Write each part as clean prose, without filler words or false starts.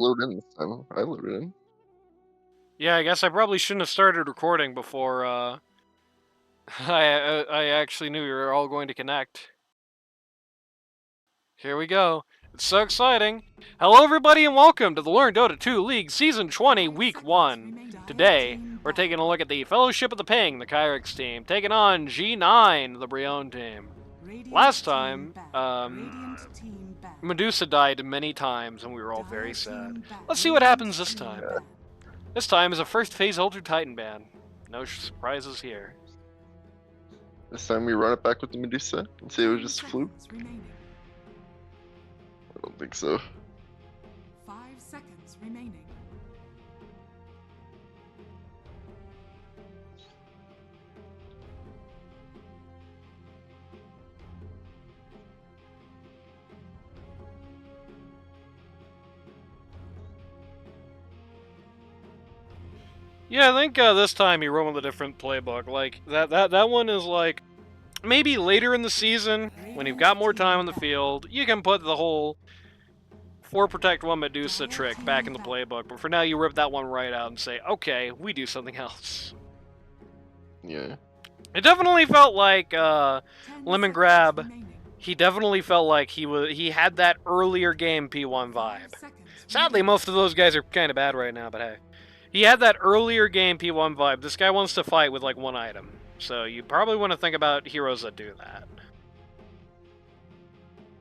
load in this time. I loaded in. Yeah, I guess I probably shouldn't have started recording before I actually knew we were all going to connect. Here we go. It's so exciting. Hello everybody and welcome to the Learn Dota 2 League Season 20 Week 1. Today, we're taking a look at the Fellowship of the Ping, the Kyrix team, taking on G9, the Brionne team. Last time, Medusa died many times and we were all very sad. Let's see what happens this time. This time is a first phase Ultra Titan ban. No surprises here. This time we run it back with the Medusa and say it was just a fluke. I don't think so. 5 seconds remaining. Yeah, I think this time you run with a different playbook. Like that one is like maybe later in the season when you've got more time on the field, you can put the whole 4 protect 1 Medusa trick back in the playbook. But for now, you rip that one right out and say, okay, we do something else. Yeah. It definitely felt like Lemon Grab. He definitely felt like he had that earlier game P1 vibe. Sadly, most of those guys are kind of bad right now, but hey. He had that earlier game P1 vibe. This guy wants to fight with like one item. So you probably want to think about heroes that do that.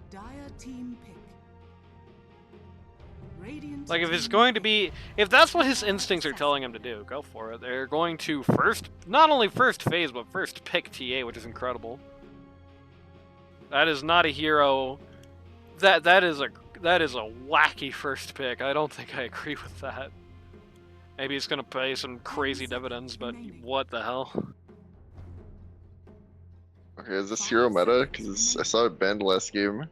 Dire team pick. Radiant Like if it's going to be, if that's what his instincts are telling him to do, go for it. They're going to not only first phase, but first pick TA, which is incredible. That is not a hero. That is a wacky first pick. I don't think I agree with that. Maybe it's gonna pay some crazy dividends, but what the hell? Okay, is this hero meta? Because I saw it banned last game.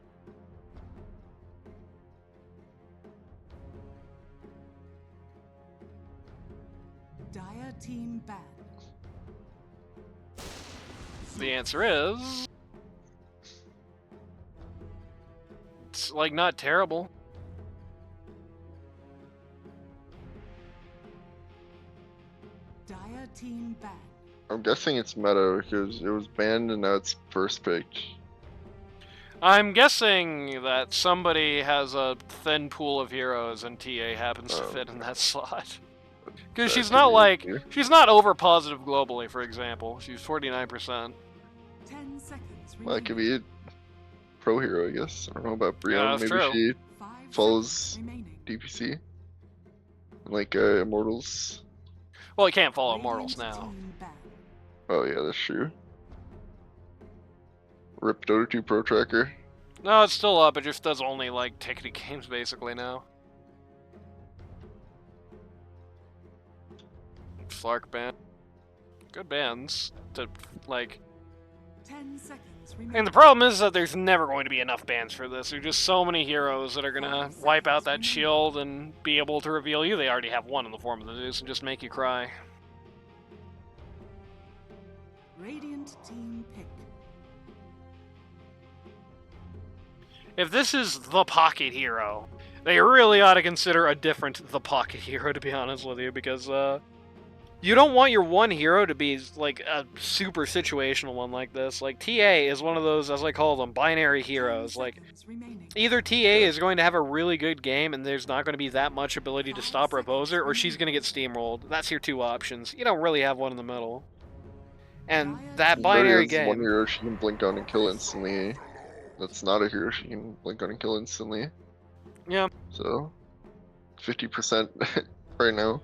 Dire team ban. The answer is... it's, like, not terrible. Dire team ban. I'm guessing it's meta because it was banned and now it's first picked. I'm guessing that somebody has a thin pool of heroes and TA happens to fit in that slot. Because she's not like, she's not over positive globally, for example. She's 49%. 10 seconds remaining. Well, it could be a pro hero, I guess. I don't know about Brionne. Yeah, that's Maybe true. she 5 follows seconds remaining. DPC. Like Immortals. Well, he can't follow Immortals now. Team ban. Oh yeah, that's true. Rip Dota 2 Pro Tracker. No, it's still up. It just does only, like, ticketed games, basically, now. Flark ban. Good bans to, like... 10 seconds remaining. And the problem is that there's never going to be enough bans for this. There's just so many heroes that are gonna wipe out that shield and be able to reveal you. They already have one in the form of the Zeus and just make you cry. Radiant team pick. If this is the pocket hero, they really ought to consider a different the pocket hero, to be honest with you, because you don't want your one hero to be like a super situational one like this. Like TA is one of those, as I call them, binary heroes. Like either TA is going to have a really good game and there's not going to be that much ability to stop her opposer, or she's going to get steamrolled. That's your two options. You don't really have one in the middle. And that binary game. One hero she can blink on and kill instantly. That's not a hero she can blink on and kill instantly. Yeah. So 50% right now.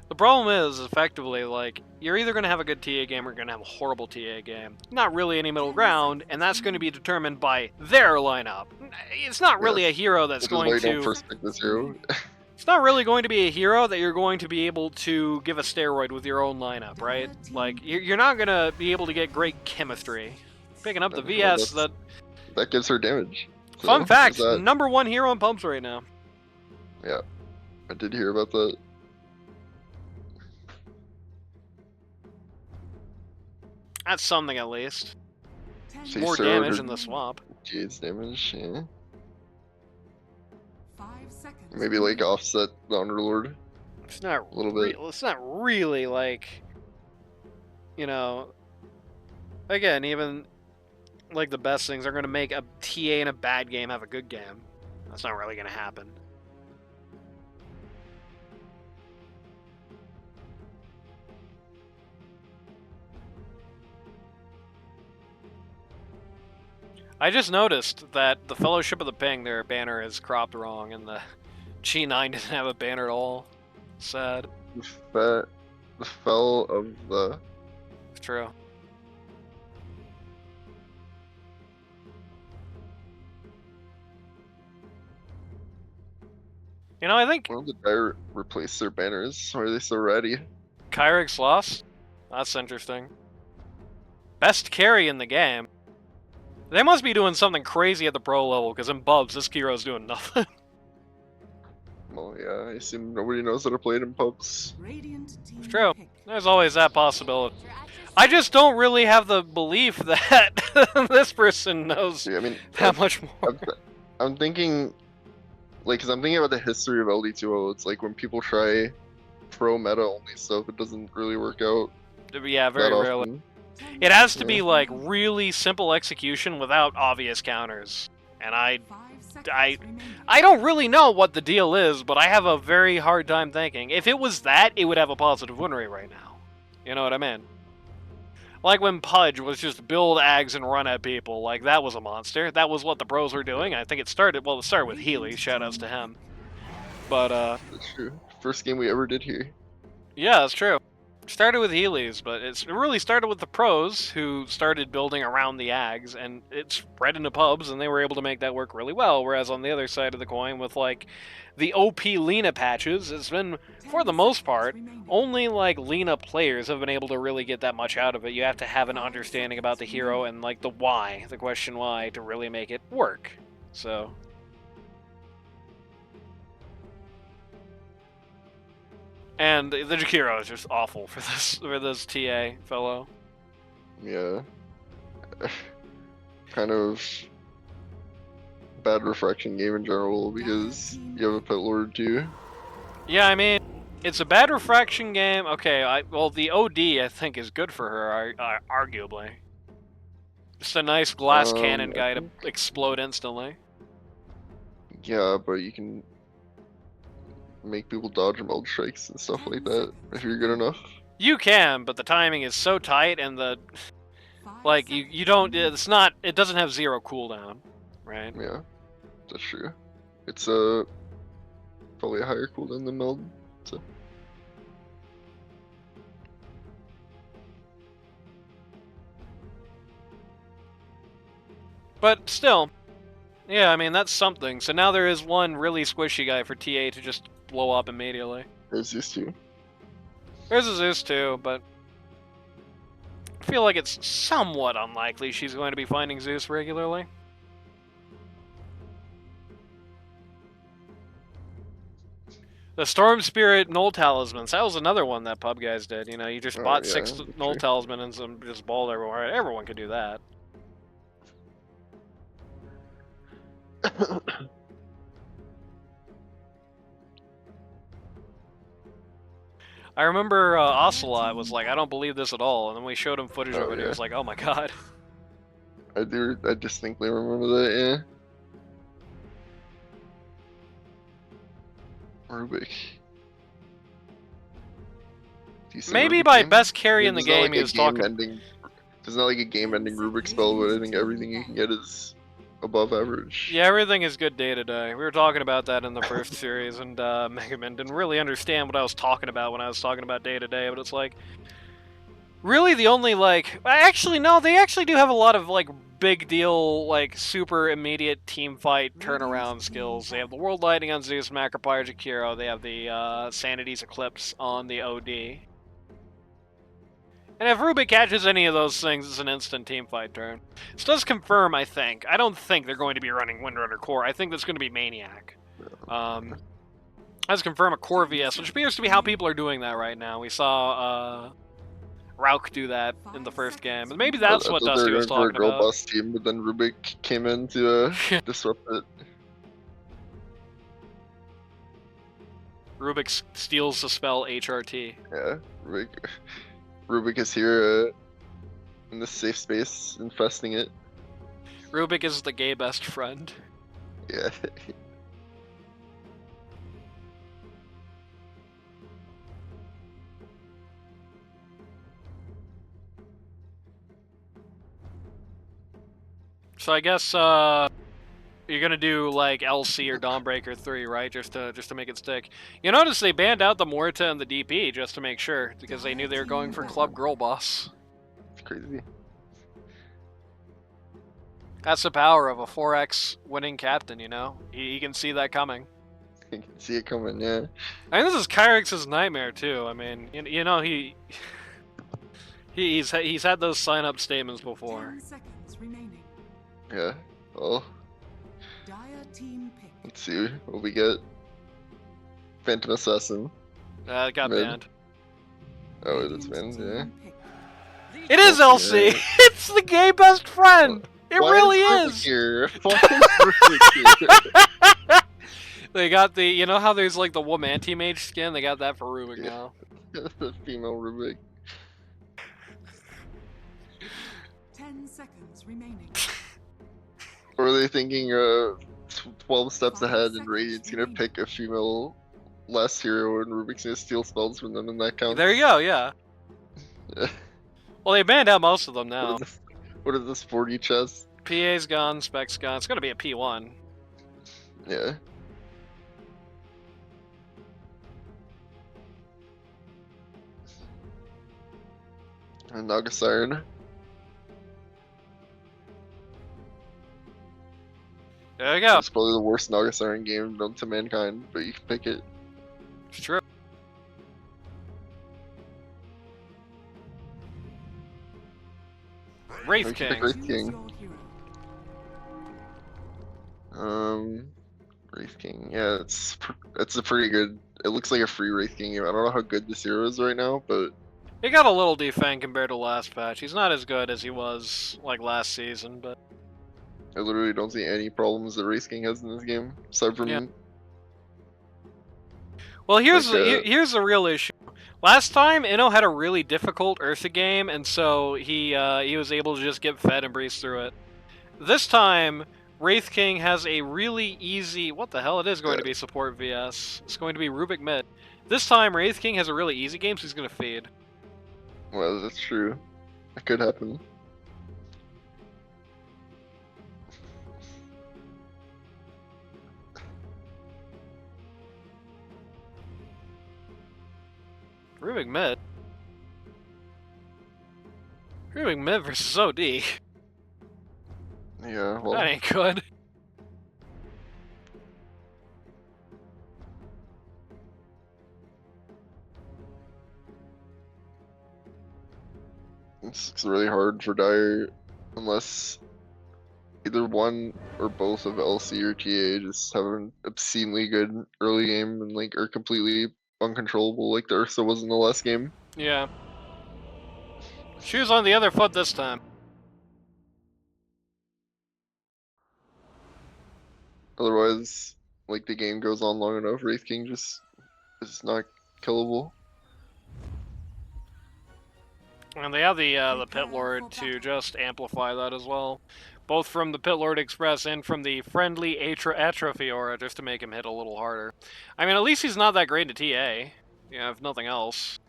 The problem is, effectively, like, you're either going to have a good TA game or you're going to have a horrible TA game. Not really any middle ground, and that's going to be determined by their lineup. It's not really a hero that's going to... Don't first pick this hero. It's not really going to be a hero that you're going to be able to give a steroid with your own lineup, right? Like, you're not going to be able to get great chemistry. Picking up the VS, that gives her damage. So, fun fact, #1 hero in pumps right now. Yeah, I did hear about that. That's something at least. So More damage in the swap. Jade's damage, yeah. 5 seconds. Maybe like offset the Underlord. It's not A little bit. It's not really like, you know. Again, even like the best things are going to make a TA in a bad game have a good game. That's not really going to happen. I just noticed that the Fellowship of the Ping, their banner is cropped wrong, and the G9 doesn't have a banner at all. Sad. The fell of the. It's true. You know, I think When did they replace their banners? Why are they so ready? Kyrix lost. That's interesting. Best carry in the game. They must be doing something crazy at the pro level, because in Bubs, this hero's doing nothing. Well, yeah, I assume nobody knows how to play it in pubs. Radiant team It's true. pick. There's always that possibility. I just don't really have the belief that this person knows See, I mean, that much more. I'm thinking, like, cause I'm thinking about the history of LD2O. It's like when people try pro meta only stuff, it doesn't really work out Yeah, very that rarely. often. It has to be Yeah. like really simple execution without obvious counters. And 5 seconds remaining. I don't really know what the deal is, but I have a very hard time thinking. If it was that, it would have a positive win rate right now. You know what I mean? Like when Pudge was just build ags and run at people, like that was a monster. That was what the pros were doing. I think it started with Healy, shoutouts to him. But That's true. First game we ever did here. yeah, that's true. Started with Heelys, but it really started with the pros who started building around the ags, and it spread into pubs, and they were able to make that work really well. Whereas on the other side of the coin, with like the OP Lena patches, it's been, for the most part, only like Lena players have been able to really get that much out of it. You have to have an understanding about the hero and like the why, the question why, to really make it work. So. And the Jakiro is just awful for this TA fellow. Yeah. Kind of bad refraction game in general because you have a pet lord too. Yeah, I mean, it's a bad refraction game. Okay, well, the OD, I think, is good for her, arguably. Just a nice glass cannon guy to explode instantly. Yeah, but you can make people dodge meld strikes and stuff like that if you're good enough. You can, but the timing is so tight, and the like you don't. It's not. It doesn't have zero cooldown, right? Yeah, that's true. It's probably a higher cooldown than meld. So. But still, yeah. I mean, that's something. So now there is one really squishy guy for TA to just blow up immediately. There's these two. There's a Zeus too, but I feel like it's somewhat unlikely she's going to be finding Zeus regularly. The Storm Spirit Null Talismans, that was another one that pub guys did. You know, you just bought yeah, 6 Null Talisman and some just balled everywhere. Everyone could do that. I remember Ocelot was like, I don't believe this at all, and then we showed him footage of it, and he yeah. was like, oh my god. I distinctly remember that, yeah. Rubik. Decent Maybe Rubik by game. best carry in the There's not game, like he a was talking... game-ending- There's not like a game-ending Rubik spell, but I think everything you can get is above average. Yeah, everything is good day to day. We were talking about that in the first series, and Mega Man didn't really understand what I was talking about when I was talking about day to day, but it's like... Really the only, like... Actually, no, they actually do have a lot of, like, big deal, like, super immediate team fight turnaround skills. They have the World Lightning on Zeus, Macropire, Jakiro. They have the Sanity's Eclipse on the OD. And if Rubik catches any of those things, it's an instant team fight turn. This does confirm, I think. I don't think they're going to be running Windrunner Core. I think that's going to be Maniac. Does confirm a Core VS, which appears to be how people are doing that right now. We saw Rauk do that in the first game. And maybe that's what Dusty was talking girl about. boss team, but then Rubik came in to disrupt it. Rubik steals the spell HRT. Yeah, Rubik is here in this safe space, infesting it. Rubik is the gay best friend. Yeah. So I guess you're gonna do like LC or Dawnbreaker 3, right? Just to make it stick. You notice they banned out the Morta and the DP just to make sure, because they knew they were going for Club Girl Boss. It's crazy. That's the power of a 4x winning captain, you know? He can see that coming. You can see it coming, yeah. I think this is Kyrix's nightmare too. I mean, you know he's had those sign-up statements before. 10 seconds remaining. Yeah. Well, Dire team pick. let's see what we get. Phantom Assassin. It got Mid. banned. Oh, it's banned, yeah. It is LC. Yeah. It's the gay best friend. It Why really Rubik is. Here? Why is Rubik here? They got the, you know how there's like the Womanti mage skin? They got that for Rubik Yeah. now. The female Rubik. 10 seconds remaining. Or are they thinking 12 steps 5 ahead and seconds Radiant's gonna remaining. pick a female last hero and Rubik's gonna steal spells from them and that counts? There you go, yeah. Yeah. Well, they banned out most of them now. What is this 40 chest? PA's gone, Spec's gone. It's gonna be a P1. Yeah. And Naga Siren. There you go. It's probably the worst Naga Siren game known to mankind, but you can pick it. It's true. Wraith We can King. pick Wraith Choose King. your hero. Wraith King. Yeah, it's a pretty good. It looks like a free Wraith King game. I don't know how good this hero is right now, but He got a little defang compared to last patch. He's not as good as he was like last season, but I literally don't see any problems that Wraith King has in this game, aside from Yeah. well, here's Like, here's the real issue. Last time, Inno had a really difficult Eartha game, and so he was able to just get fed and breeze through it. This time, Wraith King has a really easy. What the hell? It is going to be support VS. It's going to be Rubik mid. This time, Wraith King has a really easy game, so he's going to feed. well, that's true. That could happen. Rubik mid. Rubik mid versus OD. Yeah, well, That ain't good. it's really hard for Dire unless either one or both of LC or TA just have an obscenely good early game and like are completely uncontrollable like the Ursa was in the last game. Yeah. Shoes on the other foot this time. Otherwise, like the game goes on long enough, Wraith King just is not killable. And they have the Pit Lord to just amplify that as well. Both from the Pit Lord Express and from the friendly Atrophy Aura, just to make him hit a little harder. I mean, at least he's not that great to TA. Yeah, if nothing else.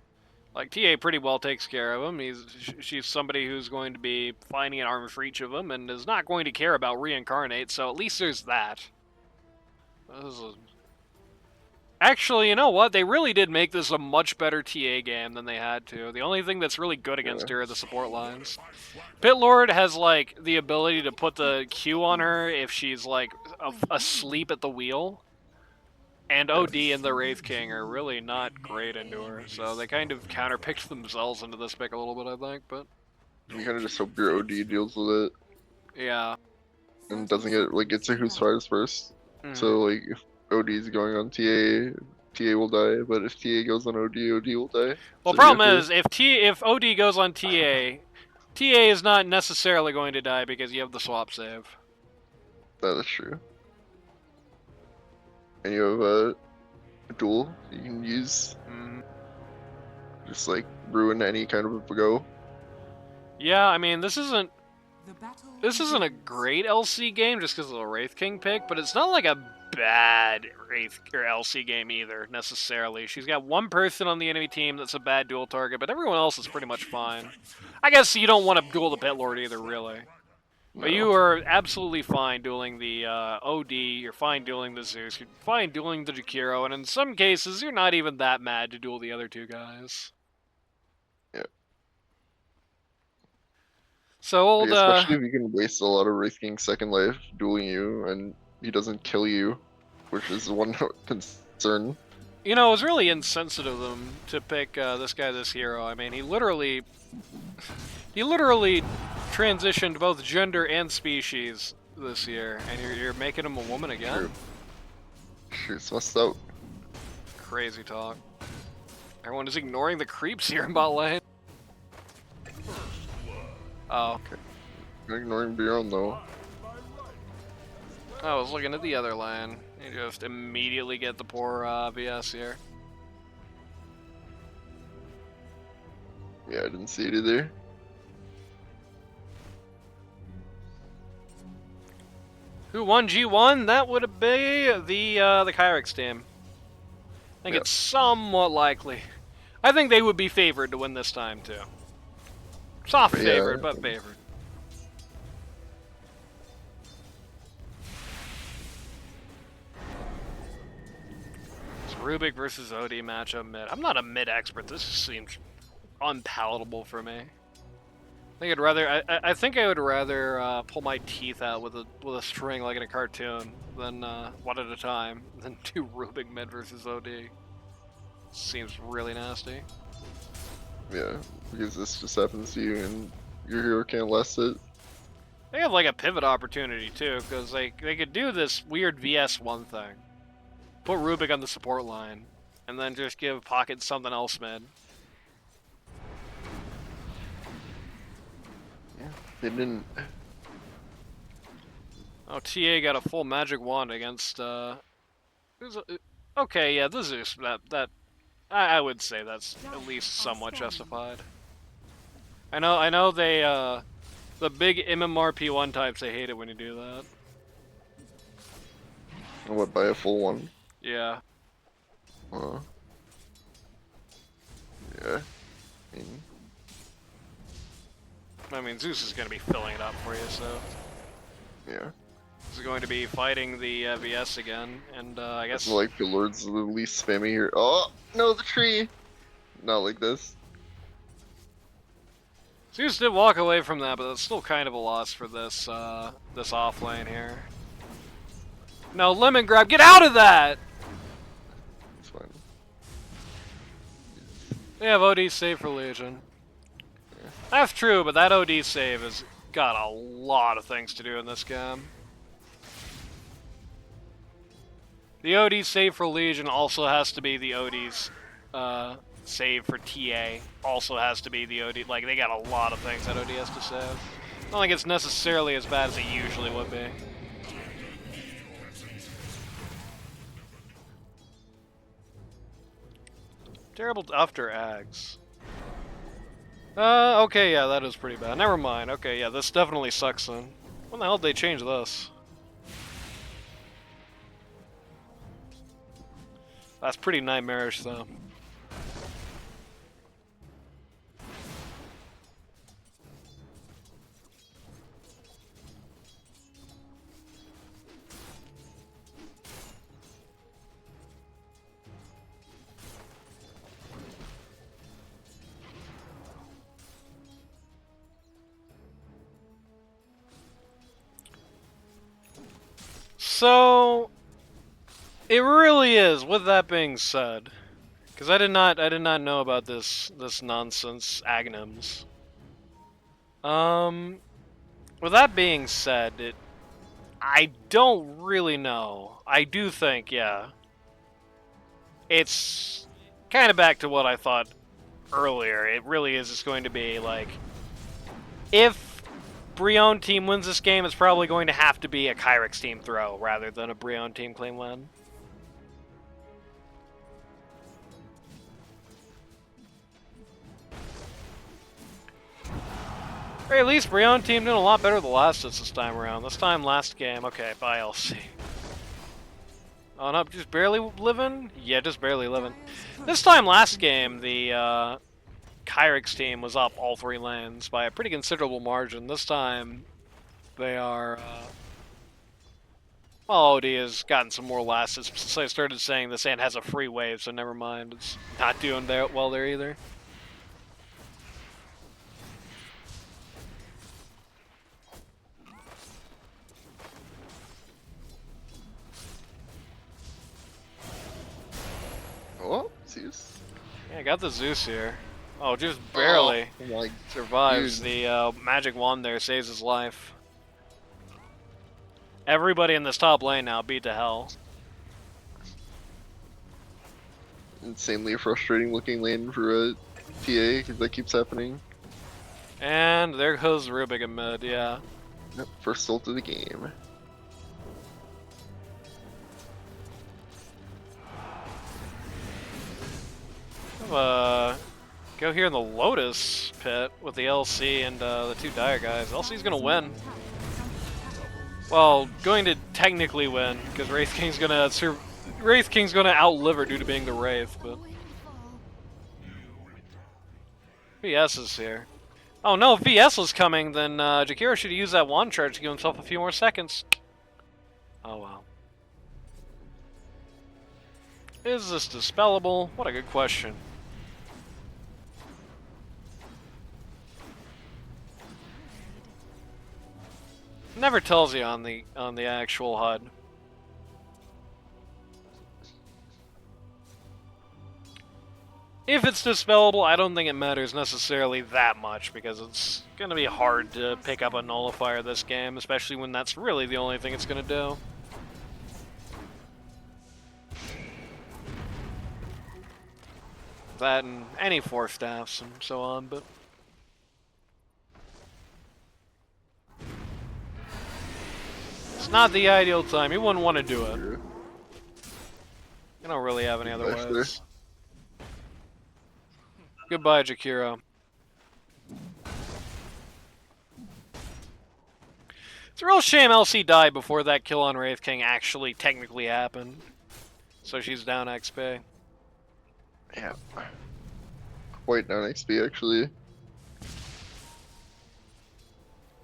Like, TA pretty well takes care of him. She's somebody who's going to be finding an armor for each of them and is not going to care about Reincarnate, so at least there's that. Actually, you know what? They really did make this a much better TA game than they had to. The only thing that's really good against her are the support lines. Pit Lord has, like, the ability to put the Q on her if she's, like, asleep at the wheel. And OD and the Wraith King are really not great into her, so they kind of counterpicked themselves into this pick a little bit, I think, but... You kind of just hope your OD deals with it Yeah. and doesn't get, like, gets a who's fires first. Mhm. So, like, if OD is going on TA, TA will die, but if TA goes on OD, OD will die. Well, So problem you have is, if OD goes on TA, TA is not necessarily going to die because you have the swap save. That is true. And you have duel you can use. Mm. Just like ruin any kind of a go. Yeah, I mean, this isn't The battle a begins. great LC game just because of the Wraith King pick, but it's not like a bad Wraith or LC game either, necessarily. She's got one person on the enemy team that's a bad duel target, but everyone else is pretty much fine. I guess you don't want to duel the Pit Lord either, really. But No. you are absolutely fine dueling the OD, you're fine dueling the Zeus, you're fine dueling the Jakiro, and in some cases, you're not even that mad to duel the other two guys. Yeah. So old, Especially if you can waste a lot of Wraith King's second life dueling you and he doesn't kill you, which is one concern. you know, it was really insensitive of them to pick this guy, this hero. I mean, he literally transitioned both gender and species this year, and you're making him a woman again? It's messed up. Crazy talk. Everyone is ignoring the creeps here in bot lane. Oh. You're ignoring Brionne though. I was looking at the other lane. You just immediately get the poor VS here. Yeah, I didn't see it either. Who won G1? That would be the Kyrix team. I think Yep. it's somewhat likely. I think they would be favored to win this time too. Soft Yeah. favored, but favored. It's Rubik versus OD matchup mid. I'm not a mid expert. This just seems unpalatable for me. I think I'd rather. I think I would rather pull my teeth out with a string like in a cartoon than one at a time than do Rubik mid versus OD. Seems really nasty. Yeah, because this just happens to you and your hero can't last it. They have like a pivot opportunity too, because they could do this weird VS1 thing. Put Rubik on the support line, and then just give Pocket something else mid. Yeah, they didn't. Oh, TA got a full magic wand against okay, yeah, the Zeus. I would say that's at least somewhat justified. I know they the big MMRP1 types, they hate it when you do that. What, buy a full one? Yeah. Yeah. I mean, Zeus is going to be filling it up for you, so... Yeah. He's going to be fighting the VS again, and I guess... I like the Lord's the least spammy here. Oh, no, the tree! Not like this. Zeus did walk away from that, but that's still kind of a loss for this, this off lane here. No, Lemon Grab, get out of that! It's fine. They have OD save for Legion. That's true, but that OD save has got a lot of things to do in this game. The OD save for Legion also has to be the OD's save for TA. Also has to be the OD. Like, they got a lot of things that OD has to save. I don't think it's necessarily as bad as it usually would be. Terrible after Ags. Okay, yeah, that is pretty bad. Never mind. Okay, yeah, this definitely sucks then. When the hell did they change this? That's pretty nightmarish, though. So, it really is. With that being said, because I did not know about this nonsense Aghanim's. With that being said, I don't really know. I do think, yeah, it's kind of back to what I thought earlier. It really is just going to be like, if Brionne team wins this game, it's probably going to have to be a Kyrix team throw rather than a Brionne team claim win. Or at least Brionne team doing a lot better the last this time around. This time, last game. Okay, bye LC. Oh no, just barely living? Yeah, just barely living. This time last game, the Kyrix team was up all 3 lanes by a pretty considerable margin. This time, they are... well, OD has gotten some more lasts since I started saying this and has a free wave, so never mind. It's not doing that well there either. Oh, Zeus. Yeah, got the Zeus here. Oh, just barely Oh, my survives. dude. The magic wand there saves his life. Everybody in this top lane now beat to hell. Insanely frustrating looking lane for a TA because that keeps happening. And there goes Rubik in mid, yeah. Yep, first ult of the game. Go here in the Lotus pit with the LC and the 2 Dire guys. LC's gonna win. Well, going to technically win because Wraith King's gonna outlive her due to being the Wraith, but VS is here. Oh no, if VS was coming, then Jakiro should have used that wand charge to give himself a few more seconds. Oh well. Is this dispellable? What a good question. Never tells you on the actual HUD. If it's dispellable, I don't think it matters necessarily that much because it's gonna be hard to pick up a nullifier this game, especially when that's really the only thing it's gonna do. That and any force staffs and so on, but it's not the ideal time. You wouldn't want to do it. You don't really have any other ways. Goodbye, Jakiro. It's a real shame LC died before that kill on Wraith King actually technically happened. So she's down XP. Yeah. Quite down XP actually.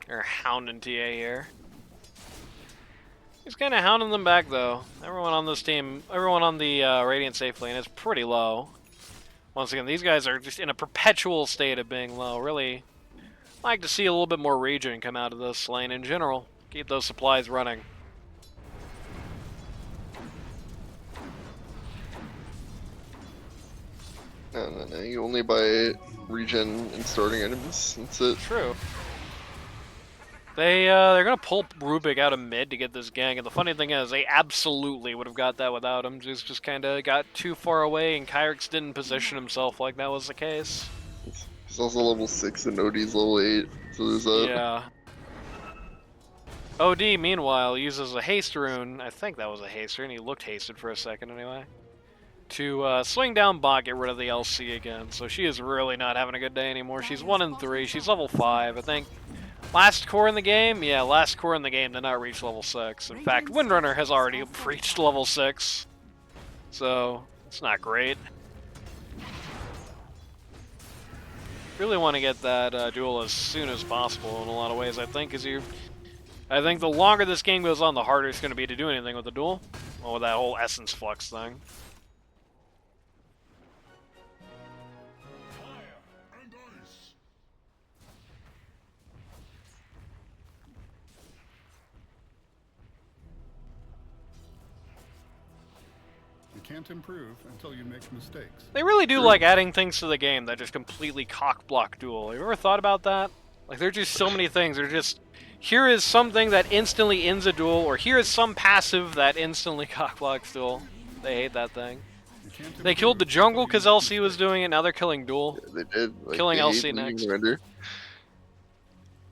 They're hounding TA here. He's kind of hounding them back though. Everyone on this team, everyone on the Radiant safe lane is pretty low. Once again, these guys are just in a perpetual state of being low. Really like to see a little bit more regen come out of this lane in general. Keep those supplies running. No, you only buy regen and starting items. That's it. True. They're gonna pull Rubik out of mid to get this gang, and the funny thing is, they absolutely would have got that without him. Just kind of got too far away, and Kyrix didn't position himself like that was the case. He's also level 6 and OD's level 8, so there's that. Yeah. OD, meanwhile, uses a haste rune. I think that was a haste rune. He looked hasted for a second anyway. To swing down bot, get rid of the LC again. So she is really not having a good day anymore. She's 1 and 3. She's level 5, I think. Last core in the game? Yeah, last core in the game did not reach level 6. In fact, Windrunner has already reached level 6. So, it's not great. Really want to get that duel as soon as possible in a lot of ways, I think, I think the longer this game goes on, the harder it's going to be to do anything with the duel. Well, with that whole essence flux thing. Can't improve until you make mistakes. They really do like adding things to the game that just completely cock-block duel. Have you ever thought about that? Like, there's just so many things. They're just, here is something that instantly ends a duel, or here is some passive that instantly cock-blocks duel. They hate that thing. They killed the jungle because LC was doing it, now they're killing duel. Yeah, they did. Like, Killing they LC hate next. leaving Render.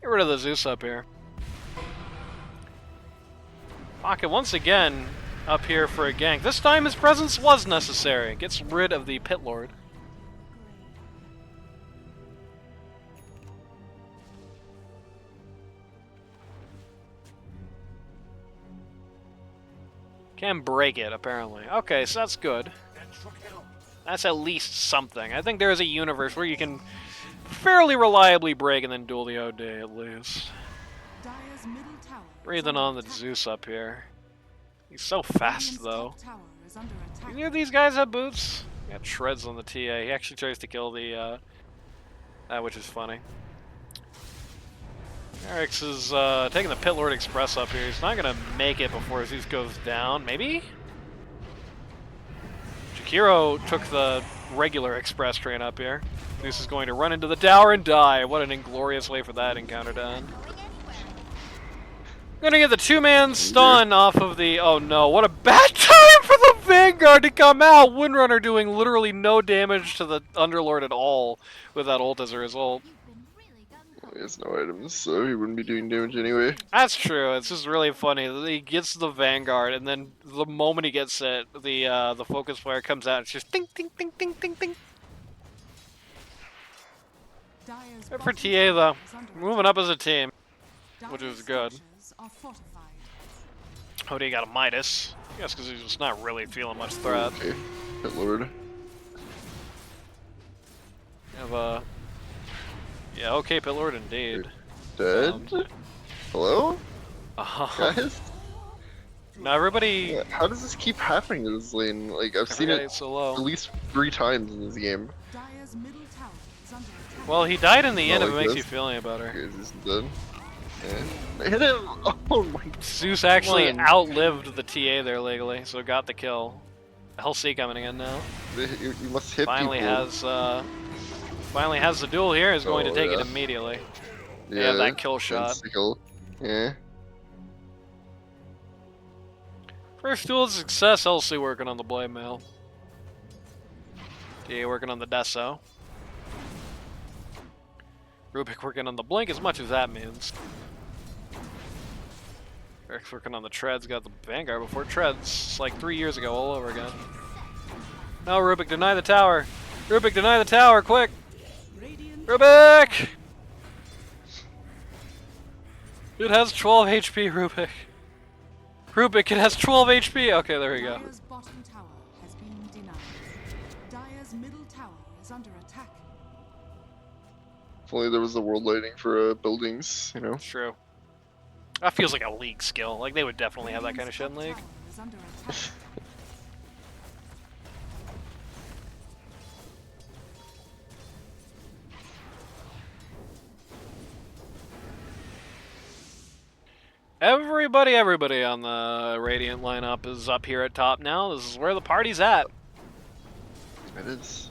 Get rid of the Zeus up here. Pocket once again up here for a gank. This time his presence was necessary. Gets rid of the Pit Lord. Can break it, apparently. Okay, so that's good. That's at least something. I think there is a universe where you can fairly reliably break and then duel the OD at least. Dire's middle tower is Breathing under on the attack. Zeus up here. He's so fast, Radiant's though. top tower is under attack. Any of these guys have boots? He got shreds on the TA. He actually tries to kill the, which is funny. Kyrix is taking the Pit Lord Express up here. He's not going to make it before Zeus goes down. Maybe? Jakiro took the regular express train up here. Zeus is going to run into the tower and die. What an inglorious way for that encounter to end. Gonna get the two-man stun off of the... Oh no, what a bad time for the Vanguard to come out! Windrunner doing literally no damage to the Underlord at all with that ult as a result. He has no items, so he wouldn't be doing damage anyway. That's true. It's just really funny that he gets the Vanguard, and then the moment he gets it, the focus flare comes out. It's just ding, ding, ding, ding, ding, ding. Dire's Good for bottom TA tower though, is under moving attack. up as a team. which Dire's is good. structures are fortified. Odie got a Midas. I guess because he's just not really feeling much threat. Okay, Pit Lord. You have a... Yeah, okay, Pit Lord indeed. Dead? Hello? Guys? Now everybody... How does this keep happening in this lane? Like, I've seen it Everybody's so low. at least 3 times in this game. Dire's middle tower is under attack. Well, he died in the Not end if like it makes this. you feel any better. Okay, is this dead? Yeah. Hit him! Oh my god. Zeus actually Come on. outlived the TA there legally, so got the kill. LC coming in now. You must hit Finally people. has the duel here, is going to Oh, take it yeah. immediately. Yeah, that kill shot. Insta-kill. Yeah. First duel success, LC working on the blade mail. TA working on the Deso. Rubik working on the blink, as much as that means. Eric's working on the treads, got the Vanguard before treads. It's like 3 years ago, all over again. No, Rubik, deny the tower! Rubik, deny the tower, quick! Radiant Rubik! It has 12 HP, Rubik. Rubik, it has 12 HP! Okay, there we go. Dire's bottom tower has been denied. Dire's middle tower is under attack. If only there was a world lighting for buildings, you know? It's true. That feels like a League skill. Like, they would definitely have that kind of shit in League. Radiant's top tower is under attack. Everybody on the Radiant lineup is up here at top now. This is where the party's at. It is.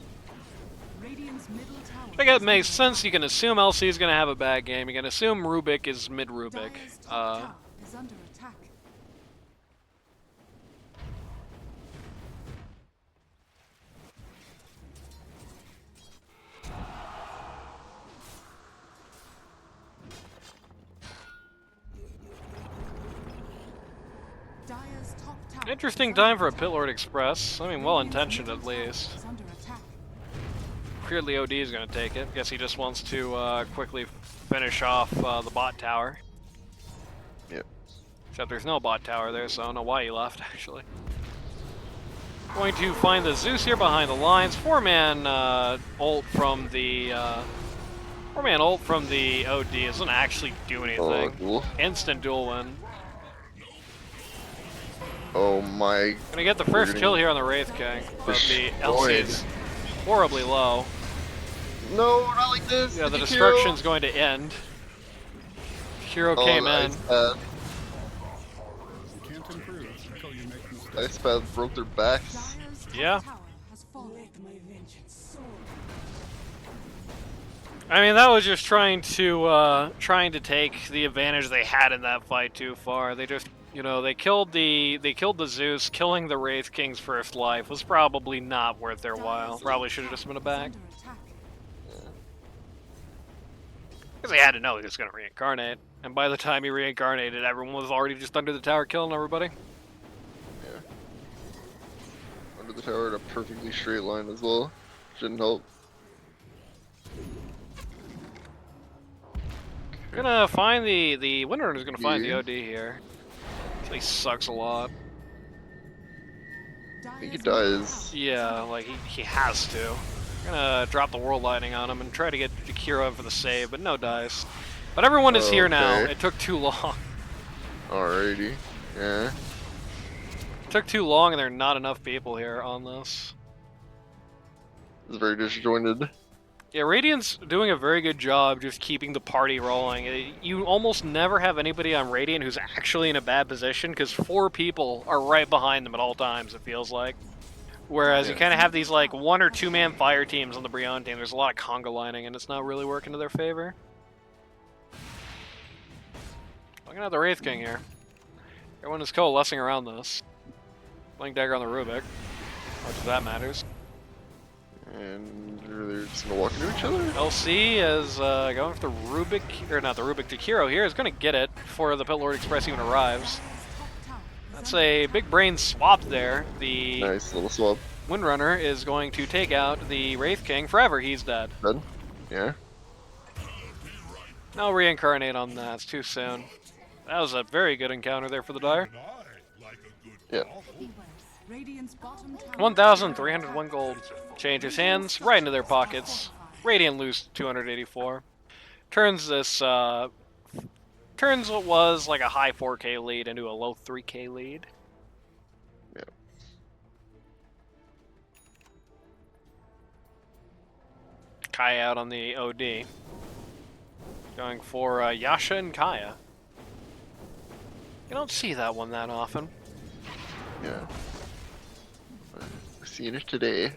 Radiant's middle tower I think it is makes under sense. You can assume LC is going to have a bad game. You can assume Rubik is mid-Rubik. Dire's top tower is under attack. Dire's top tower Interesting is time under for a attack. Pit Lord Express. I mean, well-intentioned at least. Is under attack. Clearly OD is going to take it. Guess he just wants to quickly finish off the bot tower. Yep. Except there's no bot tower there, so I don't know why he left, actually. Going to find the Zeus here behind the lines. 4-man ult from the... 4-man ult from the OD doesn't actually do anything. Oh, cool. Instant duel win. Oh my. Gonna get the first kill here on the Wraith King, but the LC is horribly low. No, not like this! Yeah, the Did you destruction's going to end. Hero kill? came Oh, in. Ice Path. You can't improve until you make mistakes. Ice Path broke their backs. Dire's top Yeah. tower has fallen. I mean, that was just trying to take the advantage they had in that fight too far. They just, you know, they killed the Zeus. Killing the Wraith King's first life was probably not worth their while. Probably should have just been a back. Is under attack. Because they had to know he was going to reincarnate. And by the time he reincarnated, everyone was already just under the tower killing everybody. Yeah. Under the tower in a perfectly straight line as well. Shouldn't help. Gonna find the Windrunner's gonna find the Yeah. OD here. He sucks a lot. I think he dies. Yeah, like he has to. Gonna drop the World Lightning on him and try to get Jakiro in for the save, but no dice. But everyone is here now. Okay. It took too long. Alrighty. Yeah. It took too long, and there are not enough people here on this. It's very disjointed. Yeah, Radiant's doing a very good job just keeping the party rolling. You almost never have anybody on Radiant who's actually in a bad position, because 4 people are right behind them at all times, it feels like. Whereas you kind of have these like 1 or 2 man fire teams on the Brionne team. There's a lot of conga lining, and it's not really working to their favor. Looking at the Wraith King here. Everyone is coalescing around this. Blink Dagger on the Rubik. Much of that matters. And they're just gonna walk into each other? LC is going for the Rubik, or not the Rubik, Jakiro here is going to get it before the Pit Lord Express even arrives. That's a big brain swap there. The Nice little swap. Windrunner is going to take out the Wraith King forever. He's dead. Dead? Yeah. No reincarnate on that. It's too soon. That was a very good encounter there for the Dire. Yeah. 1,301 gold. Changes hands right into their pockets. Radiant lose 284. Turns this, turns what was like a high 4K lead into a low 3K lead. Yeah. Kaya out on the OD. Going for Yasha and Kaya. You don't see that one that often. Yeah. We're seeing it today.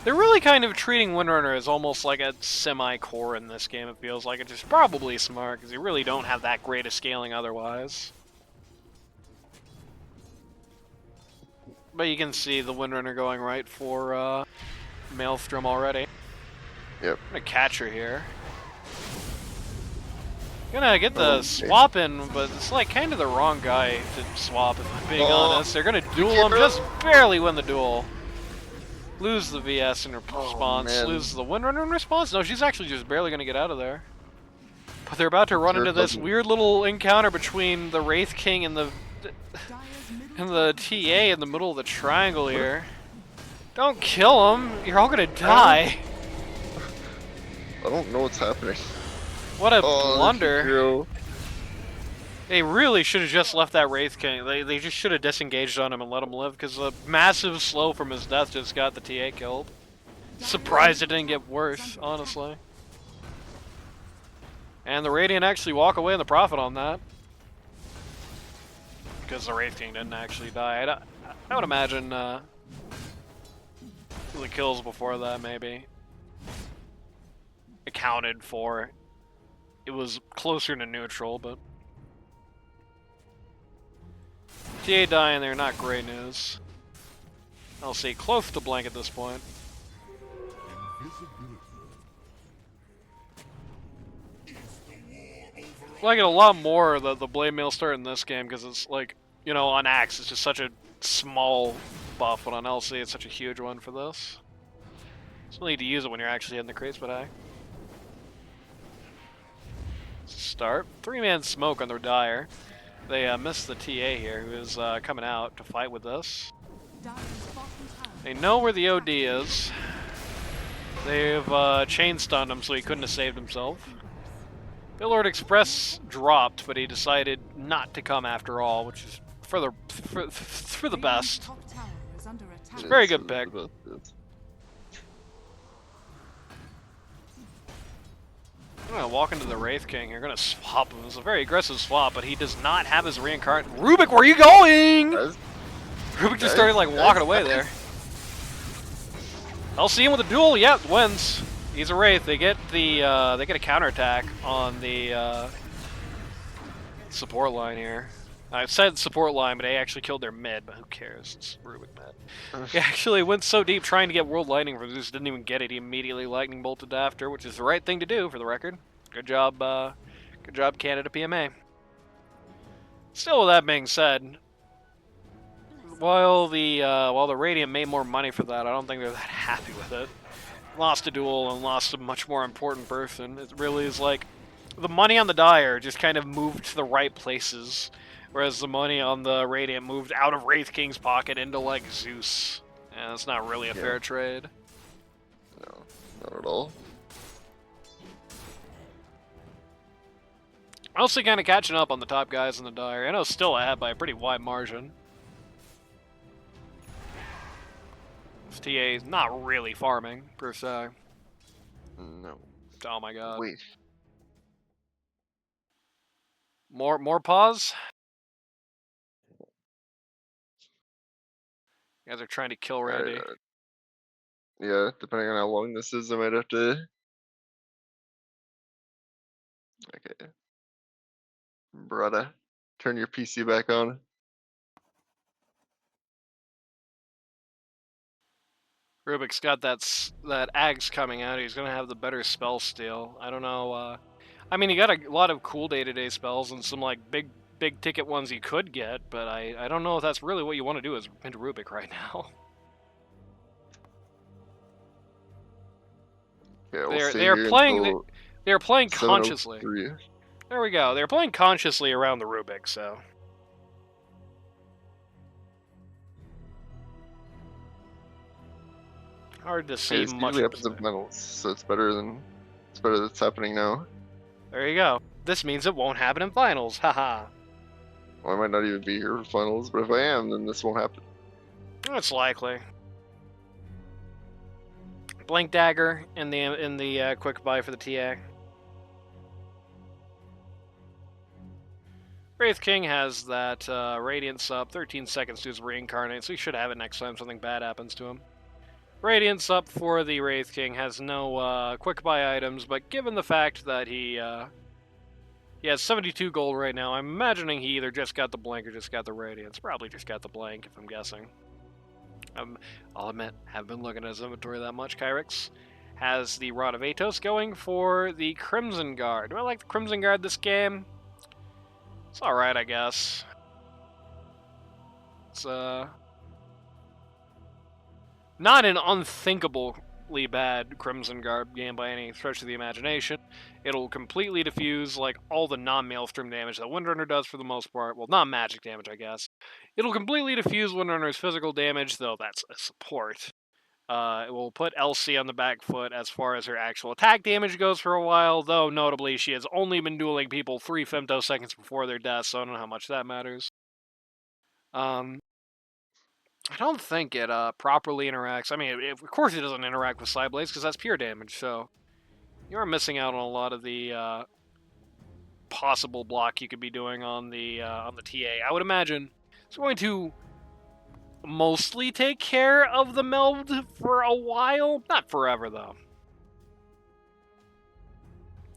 They're really kind of treating Windrunner as almost like a semi-core in this game, it feels like. It's just probably smart, because you really don't have that great a scaling otherwise. But you can see the Windrunner going right for Maelstrom already. Yep. I'm gonna catch her here. Gonna get the Okay. swap in, but it's like kind of the wrong guy to swap, if I'm being honest. They're gonna duel him, just barely win the duel. Lose the VS in response, man. lose the Windrunner in response. No, she's actually just barely gonna get out of there. But they're about to run Sure into this doesn't. weird little encounter between the Wraith King and the TA in the middle of the triangle here. Don't kill him, you're all gonna die. I don't know what's happening. What a Oh, blunder. Jakiro. They really should have just left that Wraith King. They just should have disengaged on him and let him live, because the massive slow from his death just got the TA killed. Surprised it didn't get worse, honestly. And the Radiant actually walk away in the profit on that. Because the Wraith King didn't actually die. I would imagine the kills before that maybe accounted for. It was closer to neutral, but TA dying there, not great news. I'll say close to blank at this point. I like it a lot more, the blade mail start in this game, because it's like, you know, on Axe it's just such a small buff, but on LC it's such a huge one for this. Just need to use it when you're actually hitting the crates, but start. 3-man smoke on their Dire. They missed the TA here, who is coming out to fight with us. They know where the OD is. They've chain stunned him, so he couldn't have saved himself. Lord Express dropped, but he decided not to come after all, which is for the best. It's a very good pick. I'm gonna walk into the Wraith King. You're gonna swap him. It's a very aggressive swap, but he does not have his reincarnate. Rubik, where are you going? Rubik just started like walking away there. I'll see him with a duel. Yep, wins. He's a Wraith. They get a counterattack on the support line here. I said support line, but they actually killed their mid, but who cares? It's Rubik mid. He actually went so deep trying to get World Lightning for Zeus, didn't even get it. He immediately Lightning Bolted after, which is the right thing to do for the record. Good job Canada PMA. Still, with that being said, while the Radiant made more money for that, I don't think they're that happy with it. Lost a duel and lost a much more important person. It really is like the money on the Dire just kind of moved to the right places, whereas the money on the Radiant moved out of Wraith King's pocket into like Zeus. And it's not really a fair trade. No, not at all. Mostly kind of catching up on the top guys in the Dire. I know still ahead by a pretty wide margin. TA's not really farming, per se. No. Oh my god. Wait. More pause? You guys are trying to kill Randy. Yeah, depending on how long this is, I might have to. Okay. Brother, turn your PC back on. Rubik's got that Ags coming out. He's gonna have the better spell steal. I don't know. I mean, he got a lot of cool day-to-day spells and some like big ticket ones he could get, but I don't know if that's really what you want to do as into Rubik right now. Yeah, we'll they're playing consciously. 7:03. There we go. They're playing consciously around the Rubik, so. Hard to see It much. usually happens in finals, so it's better that it's happening now. There you go. This means it won't happen in finals. Haha. Well, I might not even be here for finals, but if I am, then this won't happen. It's likely. Blink Dagger in the quick buy for the TA. Wraith King has that Radiance up, 13 seconds to his Reincarnate, so he should have it next time something bad happens to him. Radiance up for the Wraith King, has no quick buy items, but given the fact that he has 72 gold right now, I'm imagining he either just got the Blink or just got the Radiance. Probably just got the Blink, if I'm guessing. I'll admit, haven't been looking at his inventory that much. Kyrix has the Rod of Atos going for the Crimson Guard. Do I like the Crimson Guard this game? It's alright, I guess. It's, not an unthinkably bad Crimson Guard game by any stretch of the imagination. It'll completely diffuse, like, all the non-Maelstrom damage that Windrunner does for the most part. Well, not magic damage, I guess. It'll completely diffuse Windrunner's physical damage, though that's a support. It will put Elsie on the back foot as far as her actual attack damage goes for a while, though notably she has only been dueling people 3 femtoseconds before their death, so I don't know how much that matters. I don't think it properly interacts. I mean, of course it doesn't interact with Side Blades, because that's pure damage, so you are missing out on a lot of the possible block you could be doing on the TA. I would imagine it's going to mostly take care of the meld for a while. Not forever, though.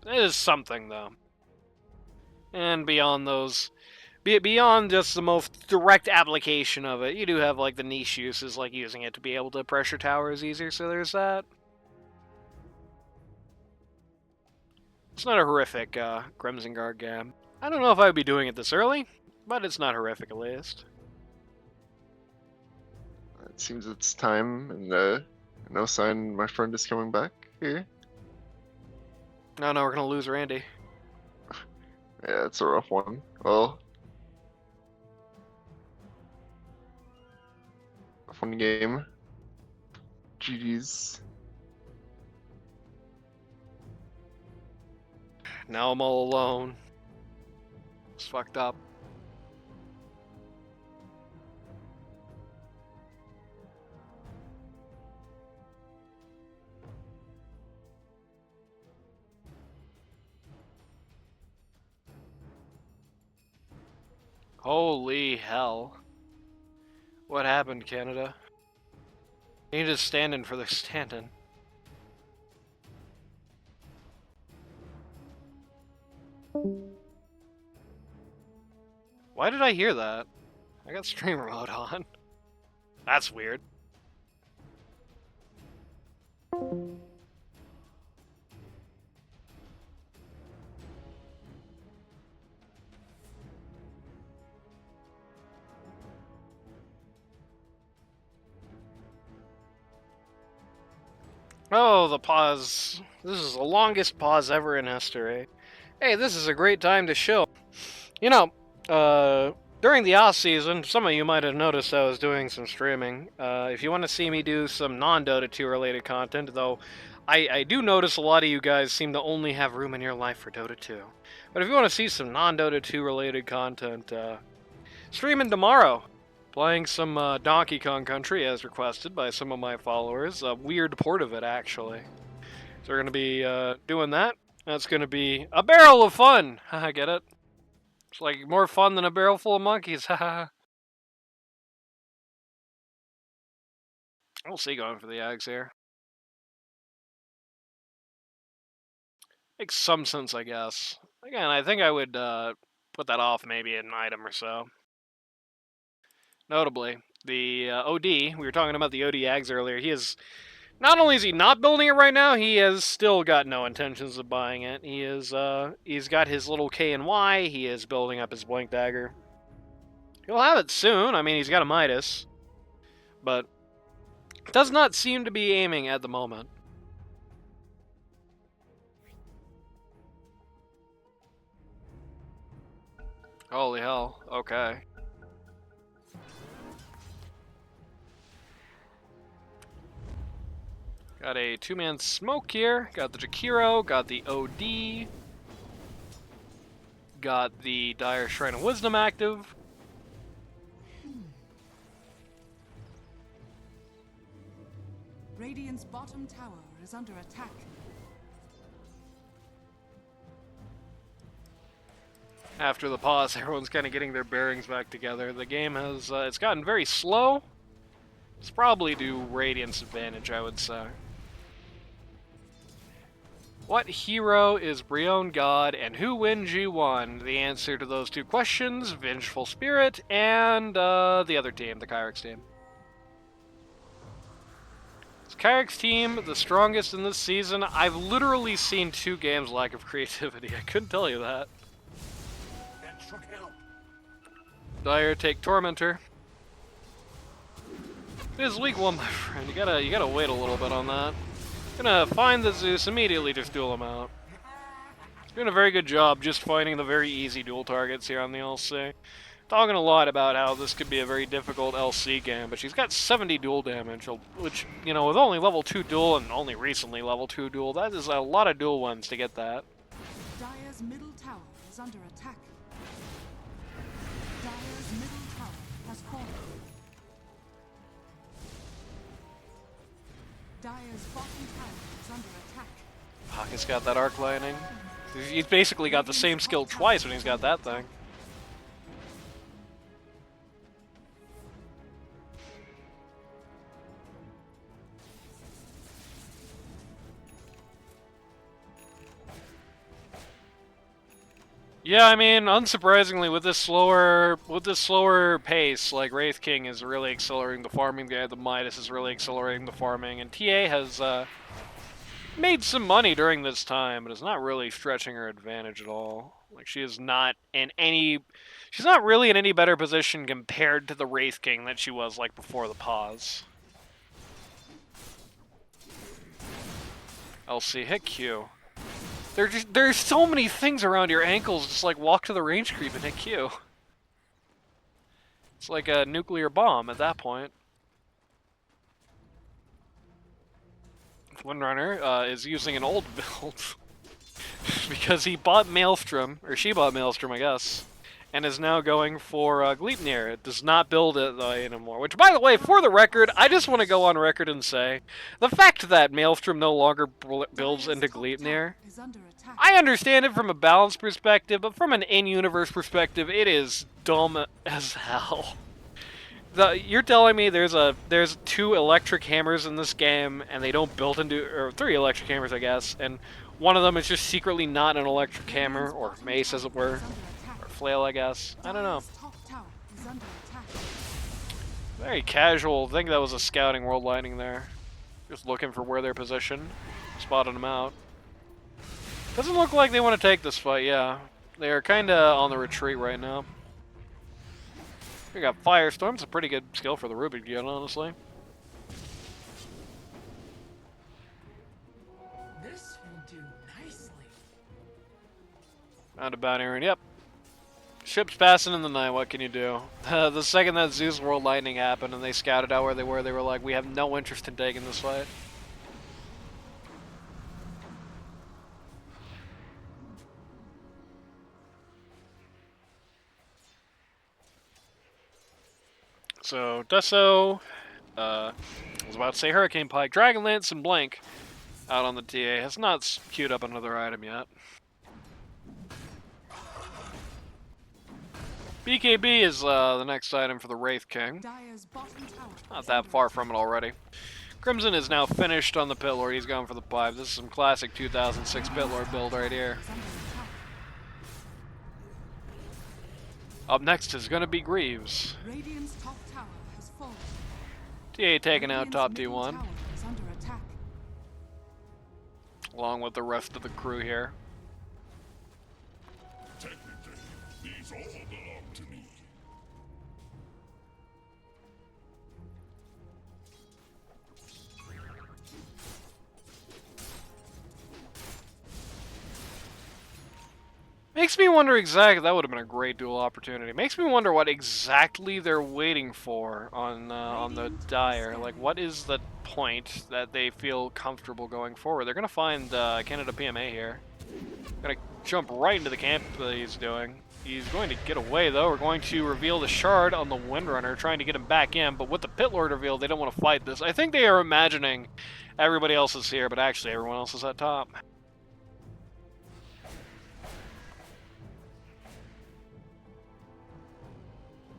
It is something, though. And beyond those, beyond just the most direct application of it, you do have like the niche uses, like using it to be able to pressure towers easier, so there's that. It's not a horrific Crimson Guard game. I don't know if I would be doing it this early, but it's not horrific at least. It seems it's time, and no sign my friend is coming back here. No, we're gonna lose Randy. Yeah, it's a rough one. Well, fun game. GG's. Now I'm all alone. It's fucked up. Holy hell. What happened, Canada? You just standing for the standing. Why did I hear that? I got streamer mode on. That's weird. Oh, the pause. This is the longest pause ever in history. Hey, this is a great time to chill. You know, during the off season, some of you might have noticed I was doing some streaming. If you want to see me do some non-Dota 2 related content, though, I do notice a lot of you guys seem to only have room in your life for Dota 2. But if you want to see some non-Dota 2 related content, streaming tomorrow. Playing some Donkey Kong Country as requested by some of my followers. A weird port of it, actually. So we're going to be doing that. That's going to be a barrel of fun. Haha, get it? It's like more fun than a barrel full of monkeys. Haha. We'll see going for the eggs here. Makes some sense, I guess. Again, I think I would put that off maybe an item or so. Notably, the OD, we were talking about the OD Ags earlier, he is, not only is he not building it right now, he has still got no intentions of buying it. He is, he's got his little K and Y, he is building up his Blink Dagger. He'll have it soon, I mean, he's got a Midas, but does not seem to be aiming at the moment. Holy hell, okay. Got a two-man smoke here, got the Jakiro, got the OD, got the Dire Shrine of Wisdom active. Radiant's bottom tower is under attack. After the pause, everyone's kind of getting their bearings back together. The game has, it's gotten very slow. It's probably due Radiant's advantage, I would say. What hero is Brionne God, and who wins G1? The answer to those two questions, Vengeful Spirit, and the other team, the Kyrix team. Is Kyrix team the strongest in this season? I've literally seen 2 games lack of creativity. I couldn't tell you that. Dire take Tormentor. It is week 1, my friend. You gotta wait a little bit on that. Gonna find the Zeus, immediately just duel him out. Doing a very good job just finding the very easy duel targets here on the LC. Talking a lot about how this could be a very difficult LC game, but she's got 70 duel damage, which, you know, with only level 2 duel and only recently level 2 duel, that is a lot of duel ones to get that. Dire's middle tower is under attack. Dire's middle tower has fallen. Dire's bottom tower is under attack. Pocket's got that arc lightning. He's basically got the same skill twice when he's got that thing. Yeah, I mean, unsurprisingly, with this slower pace, like Wraith King is really accelerating the farming. The Midas is really accelerating the farming, and TA has made some money during this time, but is not really stretching her advantage at all. Like she is not in any, she's not really in any better position compared to the Wraith King that she was like before the pause. LC hit Q. There's so many things around your ankles, just like walk to the range creep and hit Q. It's like a nuclear bomb at that point. Windrunner is using an old build because he bought Maelstrom, or she bought Maelstrom, I guess, and is now going for Gleipnir. It does not build it anymore. Which, by the way, for the record, I just want to go on record and say, the fact that Maelstrom no longer builds into Gleipnir, I understand it from a balance perspective, but from an in-universe perspective, it is dumb as hell. You're telling me there's 2 electric hammers in this game, and they don't build into, or 3 electric hammers, I guess, and one of them is just secretly not an electric hammer, or mace, as it were. Flail, I guess. I don't know. Very casual. I think that was a scouting world lighting there. Just looking for where they're positioned. Spotted them out. Doesn't look like they want to take this fight, yeah. They are kind of on the retreat right now. We got Firestorm. It's a pretty good skill for the Rubik to get, honestly. Found a bounty rune. Yep. Ships passing in the night. What can you do? The second that Zeus World Lightning happened and they scouted out where they were like, we have no interest in taking this fight. So, Deso, I was about to say Hurricane Pike, Dragon Lance, and Blank out on the TA. Has not queued up another item yet. BKB is the next item for the Wraith King. Dire's bottom tower Not that far from it already. Crimson is now finished on the Pit Lord. He's going for the pipe. This is some classic 2006 Pit Lord build right here. is under attack. Up next is going to be Greaves. Radiant's top tower has fallen. TA taking out Radiant's top middle T1, tower is under attack. along with the rest of the crew here. Technically, these all belong to me. Makes me wonder exactly, that would have been a great duel opportunity. Makes me wonder what exactly they're waiting for on the Dire. Like, what is the point that they feel comfortable going forward? They're going to find Canada PMA here. Going to jump right into the camp that he's doing. He's going to get away, though. We're going to reveal the Shard on the Windrunner, trying to get him back in. But with the Pit Lord reveal, they don't want to fight this. I think they are imagining everybody else is here, but actually everyone else is at top.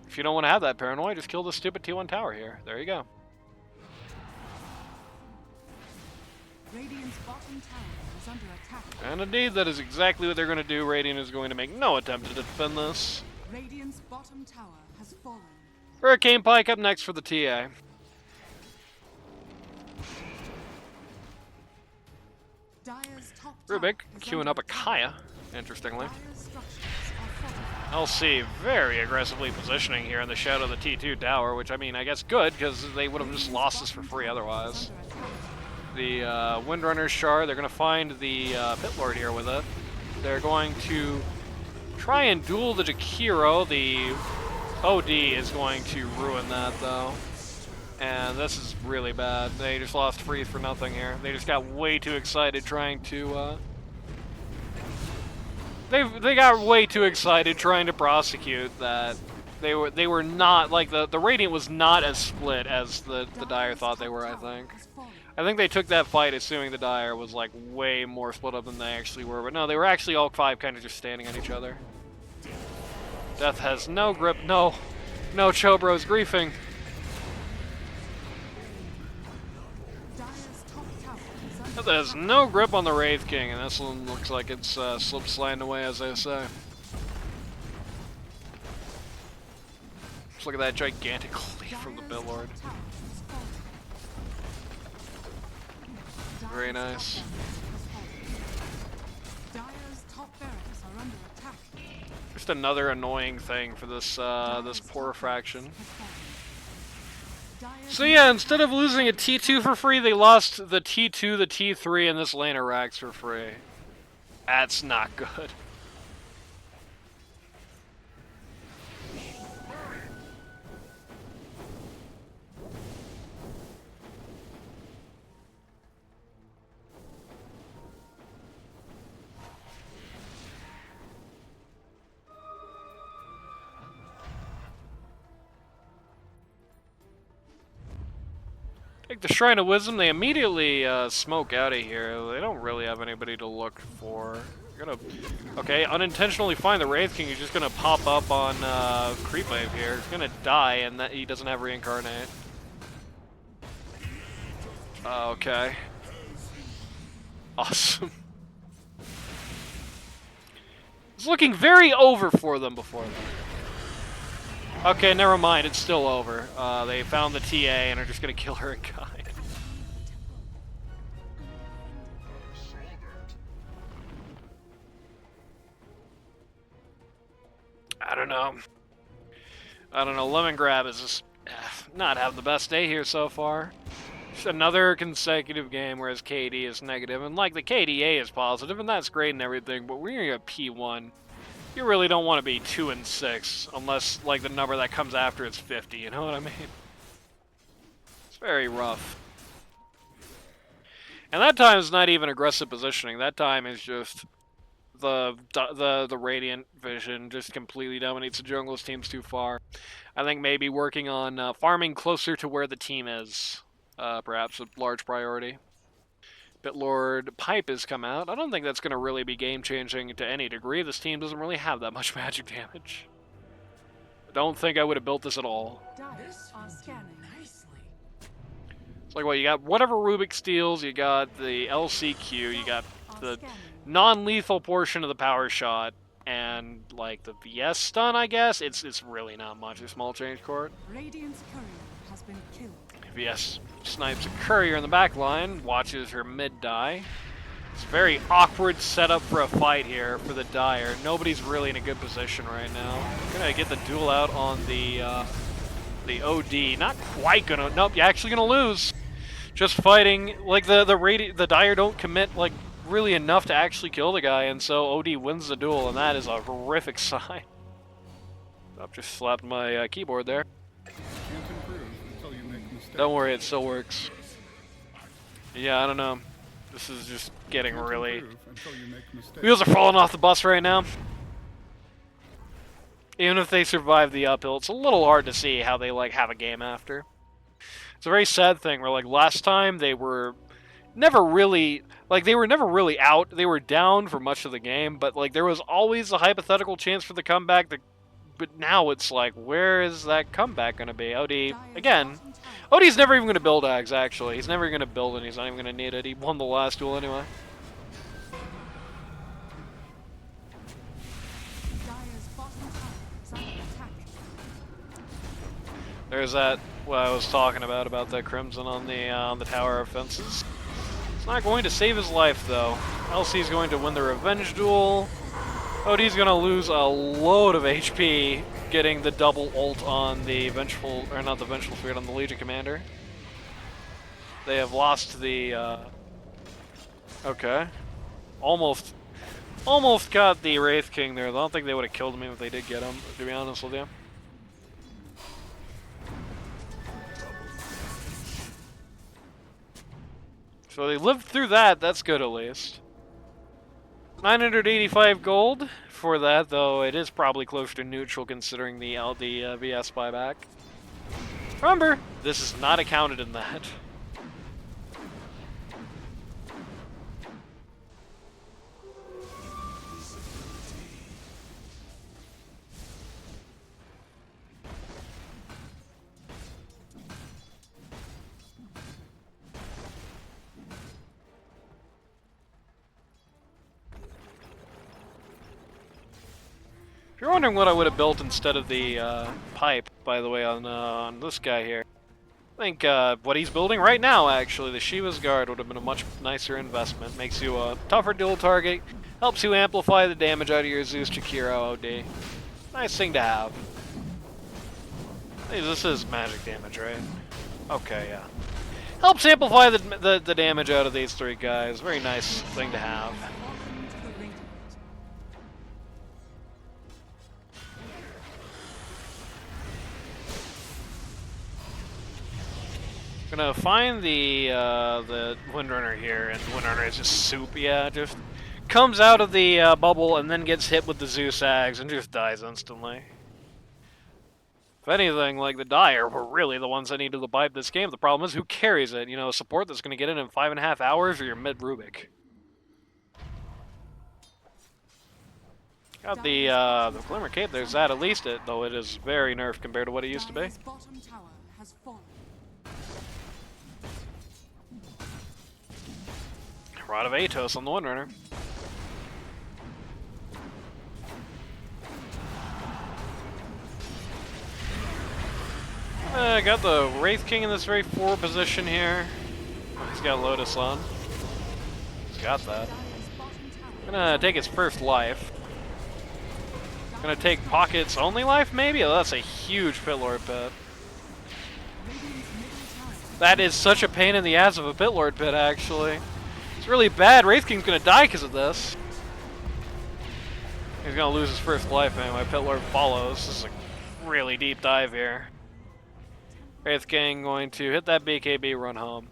If you don't want to have that paranoia, just kill the stupid T1 tower here. There you go. Radiant's bottom tower is under attack. And indeed, that is exactly what they're going to do. Radiant is going to make no attempt to defend this. Radiant's bottom tower has fallen. Hurricane Pike up next for the TA. Dire's top tower Rubik is queuing under up a attack. Kaya, interestingly. Dire's structures are fortified. LC very aggressively positioning here in the shadow of the T2 tower, which, I mean, I guess good, because they would have just lost this for free otherwise. Under attack. The Windrunner Shard, they're going to find the Pit Lord here with it. They're going to try and duel the Jakiro. The OD is going to ruin that, though. And this is really bad. They just lost free for nothing here. They just got way too excited trying to... They got way too excited trying to prosecute that. They were not, like, the Radiant was not as split as the Dire thought they were, I think. Has fallen. I think they took that fight assuming the Dire was, like, way more split up than they actually were. But no, they were actually all five kind of just standing on each other. Death has no grip. No. No, Chobro's griefing. Dire's top tower is under There's no grip on the Wraith King, and this one looks like it's slip sliding away, as they say. Just look at that gigantic leap from the Pit Lord. Very nice. Dire's top barracks are under attack. Just another annoying thing for this this poor faction. So yeah, instead of losing a T2 for free, they lost the T2, the T3, and this Lane of Rax for free. That's not good. Take the Shrine of Wisdom, they immediately smoke out of here. They don't really have anybody to look for. You're gonna, okay, unintentionally find the Wraith King. He's just gonna pop up on Creep Wave here. He's gonna die, and that he doesn't have Reincarnate. Okay. Awesome. It's looking very over for them before that. Okay, never mind. It's still over. They found the TA and are just gonna kill her and guide. I don't know. Lemon Grab is just not having the best day here so far. Just another consecutive game where his KD is negative, and like the KDA is positive, and that's great and everything, but we're gonna get P1. You really don't want to be 2 and 6 unless like the number that comes after is 50. You know what I mean? It's very rough. And that time is not even aggressive positioning. That time is just the Radiant Vision just completely dominates the jungle's teams too far. I think maybe working on farming closer to where the team is, perhaps a large priority. Bitlord Pipe has come out. I don't think that's going to really be game-changing to any degree. This team doesn't really have that much magic damage. I don't think I would have built this at all. Dyers are scanning. It's like, well, you got whatever Rubik steals, you got the LCQ, you got the Scanning. non-lethal portion of the power shot, and like the VS stun, I guess. It's really not much. A small change court. Radiant's courier has been killed. VS snipes a courier in the back line, watches her mid die. It's a very awkward setup for a fight here for the Dire. Nobody's really in a good position right now. Gonna get the duel out on the OD. Not quite gonna. Nope, you're actually gonna lose. Just fighting like the Dire don't commit like really enough to actually kill the guy, and so OD wins the duel, and that is a horrific sign. I've just slapped my keyboard there. Can't improve until you make mistakes. Don't worry, it still works. Yeah, I don't know. This is just getting Can't really... improve until you make mistakes. Wheels are falling off the bus right now. Even if they survive the uphill, it's a little hard to see how they like have a game after. It's a very sad thing where like last time they were never really out. They were down for much of the game, but like there was always a hypothetical chance for the comeback. But now it's like, where is that comeback going to be? OD, again, OD's never even going to build Ags, actually. He's never going to build it. He's not even going to need it. He won the last duel anyway. Dyer's bottom tower is under attack. There's that, what I was talking about the Crimson on the tower of fences. It's not going to save his life, though. LC's going to win the revenge duel. OD's going to lose a load of HP getting the double ult on the Vengeful, or not the Vengeful Spirit, on the Legion Commander. They have lost the, okay. Almost got the Wraith King there. I don't think they would have killed him if they did get him, to be honest with you. So they lived through that, that's good at least. 985 gold for that, though it is probably close to neutral considering the VS buyback. Remember, this is not accounted in that. If you're wondering what I would have built instead of the pipe, by the way, on this guy here, I think what he's building right now, actually, the Shiva's Guard would have been a much nicer investment. Makes you a tougher dual target, helps you amplify the damage out of your Zeus Chikiro OD. Nice thing to have. Hey, this is magic damage, right? Okay, yeah. Helps amplify the damage out of these three guys. Very nice thing to have. Fallen to the Radiant. Gonna find the Windrunner here, and Windrunner is just soup, yeah, just comes out of the bubble and then gets hit with the Zeus Ags and just dies instantly. If anything, like the Dire were really the ones that needed to pipe this game. The problem is who carries it? You know, a support that's gonna get in 5.5 hours, or your mid Rubik. Got the Glimmer Cape, there's that, at least it, though it is very nerfed compared to what it used to be. Dyer's bottom tower has fallen. Rod of Atos on the Windrunner. Got the Wraith King in this very forward position here. He's got Lotus on. He's got that. Dyer's bottom tower. Gonna take his first life. Gonna take Pocket's only life, maybe? Oh, that's a huge Pitlord pit. Radiant's middle tower. That is such a pain in the ass of a Pitlord pit, actually. It's really bad. Wraith King's gonna die because of this. He's gonna lose his first life anyway. Pit Lord follows. This is a really deep dive here. Wraith King going to hit that BKB, run home.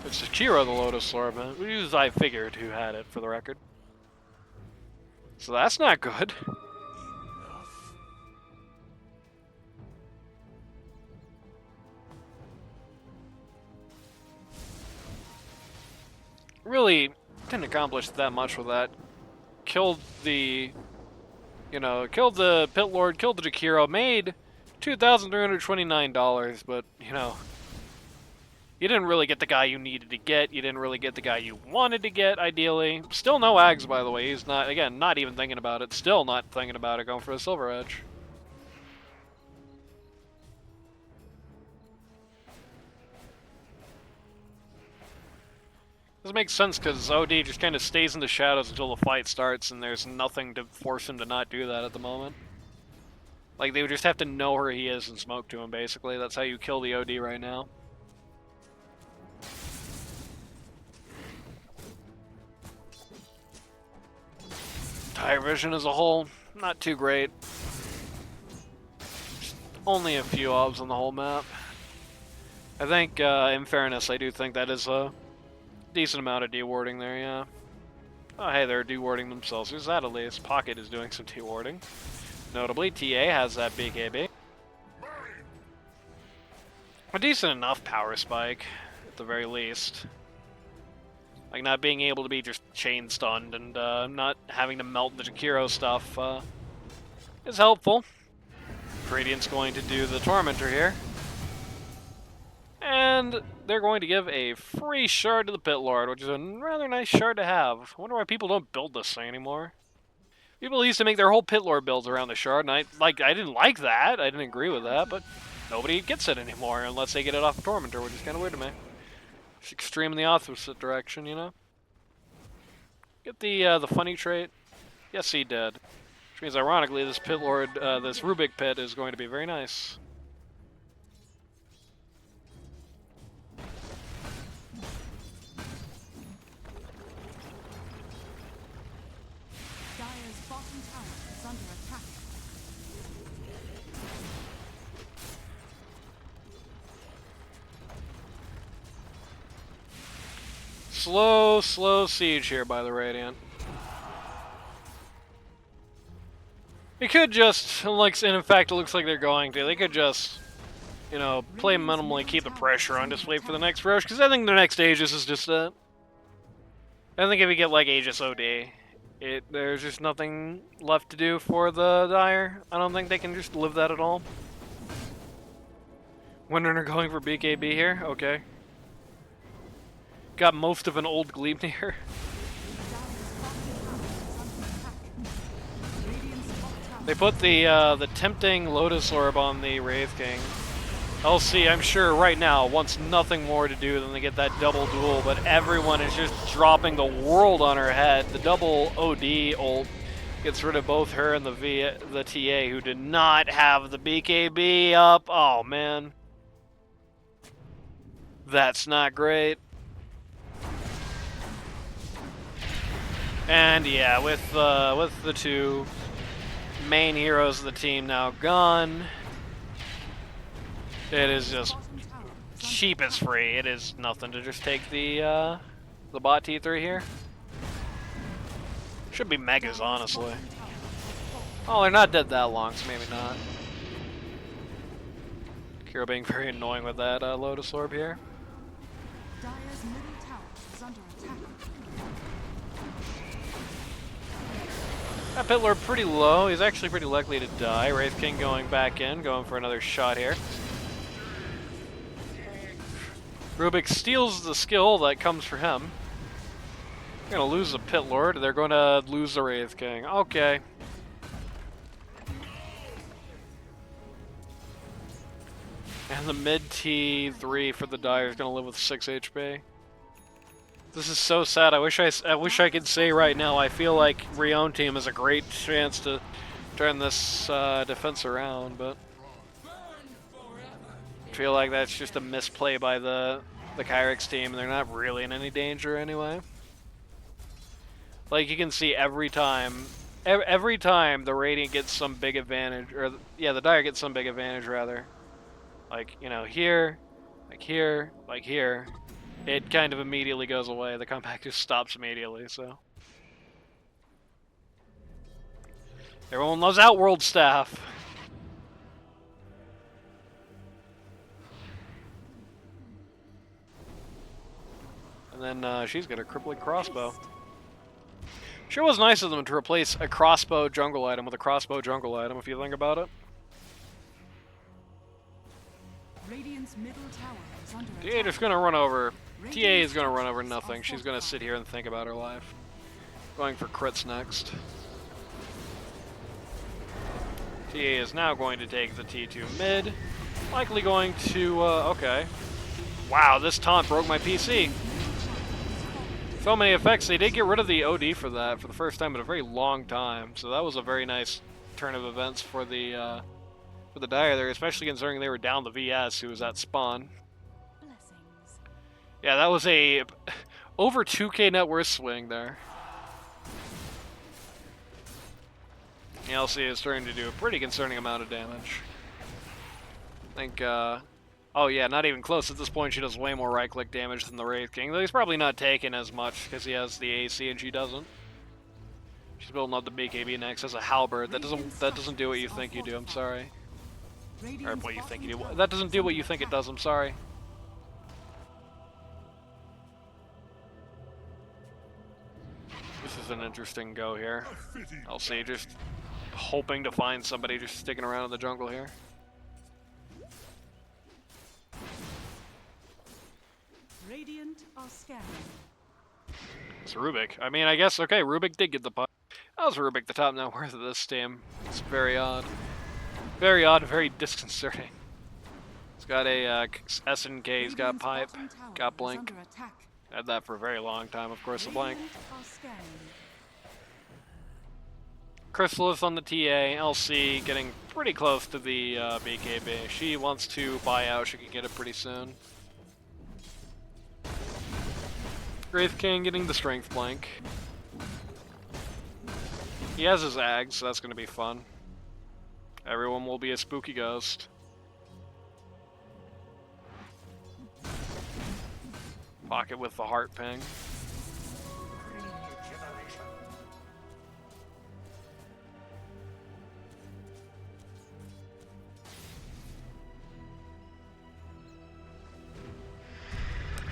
It's Shakira the Lotus Orb, man. We used I figured who had it for the record. So that's not good. Really didn't accomplish that much with that. Killed the, killed the Pit Lord, killed the Jakiro, made $2,329, but, you didn't really get the guy you needed to get. You didn't really get the guy you wanted to get, ideally. Still no Ags, by the way. He's not, again, not even thinking about it. Still not thinking about it, going for the Silver Edge. This makes sense because OD just kind of stays in the shadows until the fight starts, and there's nothing to force him to not do that at the moment. Like, they would just have to know where he is and smoke to him, basically. That's how you kill the OD right now. Tire vision as a whole, not too great. Just only a few obs on the whole map. I think, in fairness, I do think that is a decent amount of dewarding there, yeah. Oh, hey, they're dewarding themselves. Who's that at least? Pocket is doing some dewarding. Notably, TA has that BKB. A decent enough power spike, at the very least. Like, not being able to be just chain stunned and not having to melt the Jakiro stuff is helpful. Radiant's going to do the Tormentor here. And they're going to give a free shard to the Pit Lord, which is a rather nice shard to have. I wonder why people don't build this thing anymore. People used to make their whole Pit Lord builds around the shard, and I didn't like that. I didn't agree with that, but nobody gets it anymore unless they get it off of Tormentor, which is kind of weird to me. It's extreme in the opposite direction, you know? Get the funny trait. Yes, he did. Which means, ironically, this Pit Lord, this Rubik Pit is going to be very nice. Dire's bottom tower is under attack. Slow siege here by the Radiant. They could just, and in fact it looks like they're going to, they could just, play minimally, keep the pressure on, just wait for the next rush, because I think the next Aegis is just it. I think if you get, like, Aegis OD, there's just nothing left to do for the Dire. I don't think they can just live that at all. Windrunner going for BKB here? Okay. Got most of an old Gleipnir. They put the tempting Lotus Orb on the Wraith King. LC, I'm sure right now wants nothing more to do than to get that double duel, but everyone is just dropping the world on her head. The double OD ult gets rid of both her and the TA, who did not have the BKB up. Oh man, that's not great. And yeah, with the two main heroes of the team now gone, it is just cheap as free. It is nothing to just take the bot T3 here. Should be megas, honestly. Oh, they're not dead that long, so maybe not. Kiro being very annoying with that Lotus Orb here. Dire's middle tower is under attack. That Pit Lord pretty low. He's actually pretty likely to die. Wraith King going back in, going for another shot here. Rubik steals the skill that comes for him. They're going to lose the Pit Lord. They're going to lose the Wraith King. Okay. And the mid T3 for the Dire is going to live with 6 HP. This is so sad. I wish I could say right now I feel like Brionne team has a great chance to turn this defense around, but I feel like that's just a misplay by the Kyrix team, and they're not really in any danger anyway. Like, you can see every time the Radiant gets some big advantage, or, yeah, the Dire gets some big advantage, rather. Like, you know, here, like here, like here, it kind of immediately goes away. The comeback just stops immediately, so. Everyone loves Outworld Staff. And then she's got a crippling crossbow. Sure was nice of them to replace a crossbow jungle item with a crossbow jungle item, if you think about it. Radiant's middle tower is under TA attack. just gonna run over. TA is gonna run over nothing. She's gonna sit here and think about her life. Going for crits next. TA is now going to take the T2 mid. Likely going to, okay. Wow, this taunt broke my PC. So many effects. They did get rid of the OD for that for the first time in a very long time. So that was a very nice turn of events for the Dire there, especially considering they were down the VS who was at spawn. Blessings. Yeah, that was a over 2k net worth swing there. The LC is starting to do a pretty concerning amount of damage. I think, oh yeah, not even close. At this point, she does way more right-click damage than the Wraith King, though he's probably not taking as much because he has the AC and she doesn't. She's building up the BKB next as a halberd. That doesn't do what you think you do. I'm sorry. Or what you think you do. That doesn't do what you think it does. I'm sorry. This is an interesting go here. I'll see. Just hoping to find somebody just sticking around in the jungle here. Radiant are scanning. It's Rubik. I mean, I guess, okay, Rubik did get the punt. How's Rubik the top net worth of this team? It's very odd. Very odd, very disconcerting. He's got a SNK, he's got Pipe, got Blink. Had that for a very long time, of course, the Blink. Chrysalis on the TA, LC getting pretty close to the BKB. She wants to buy out, she can get it pretty soon. Wraith King getting the Strength Blink. He has his Ags, so that's going to be fun. Everyone will be a spooky ghost. Pocket with the heart ping.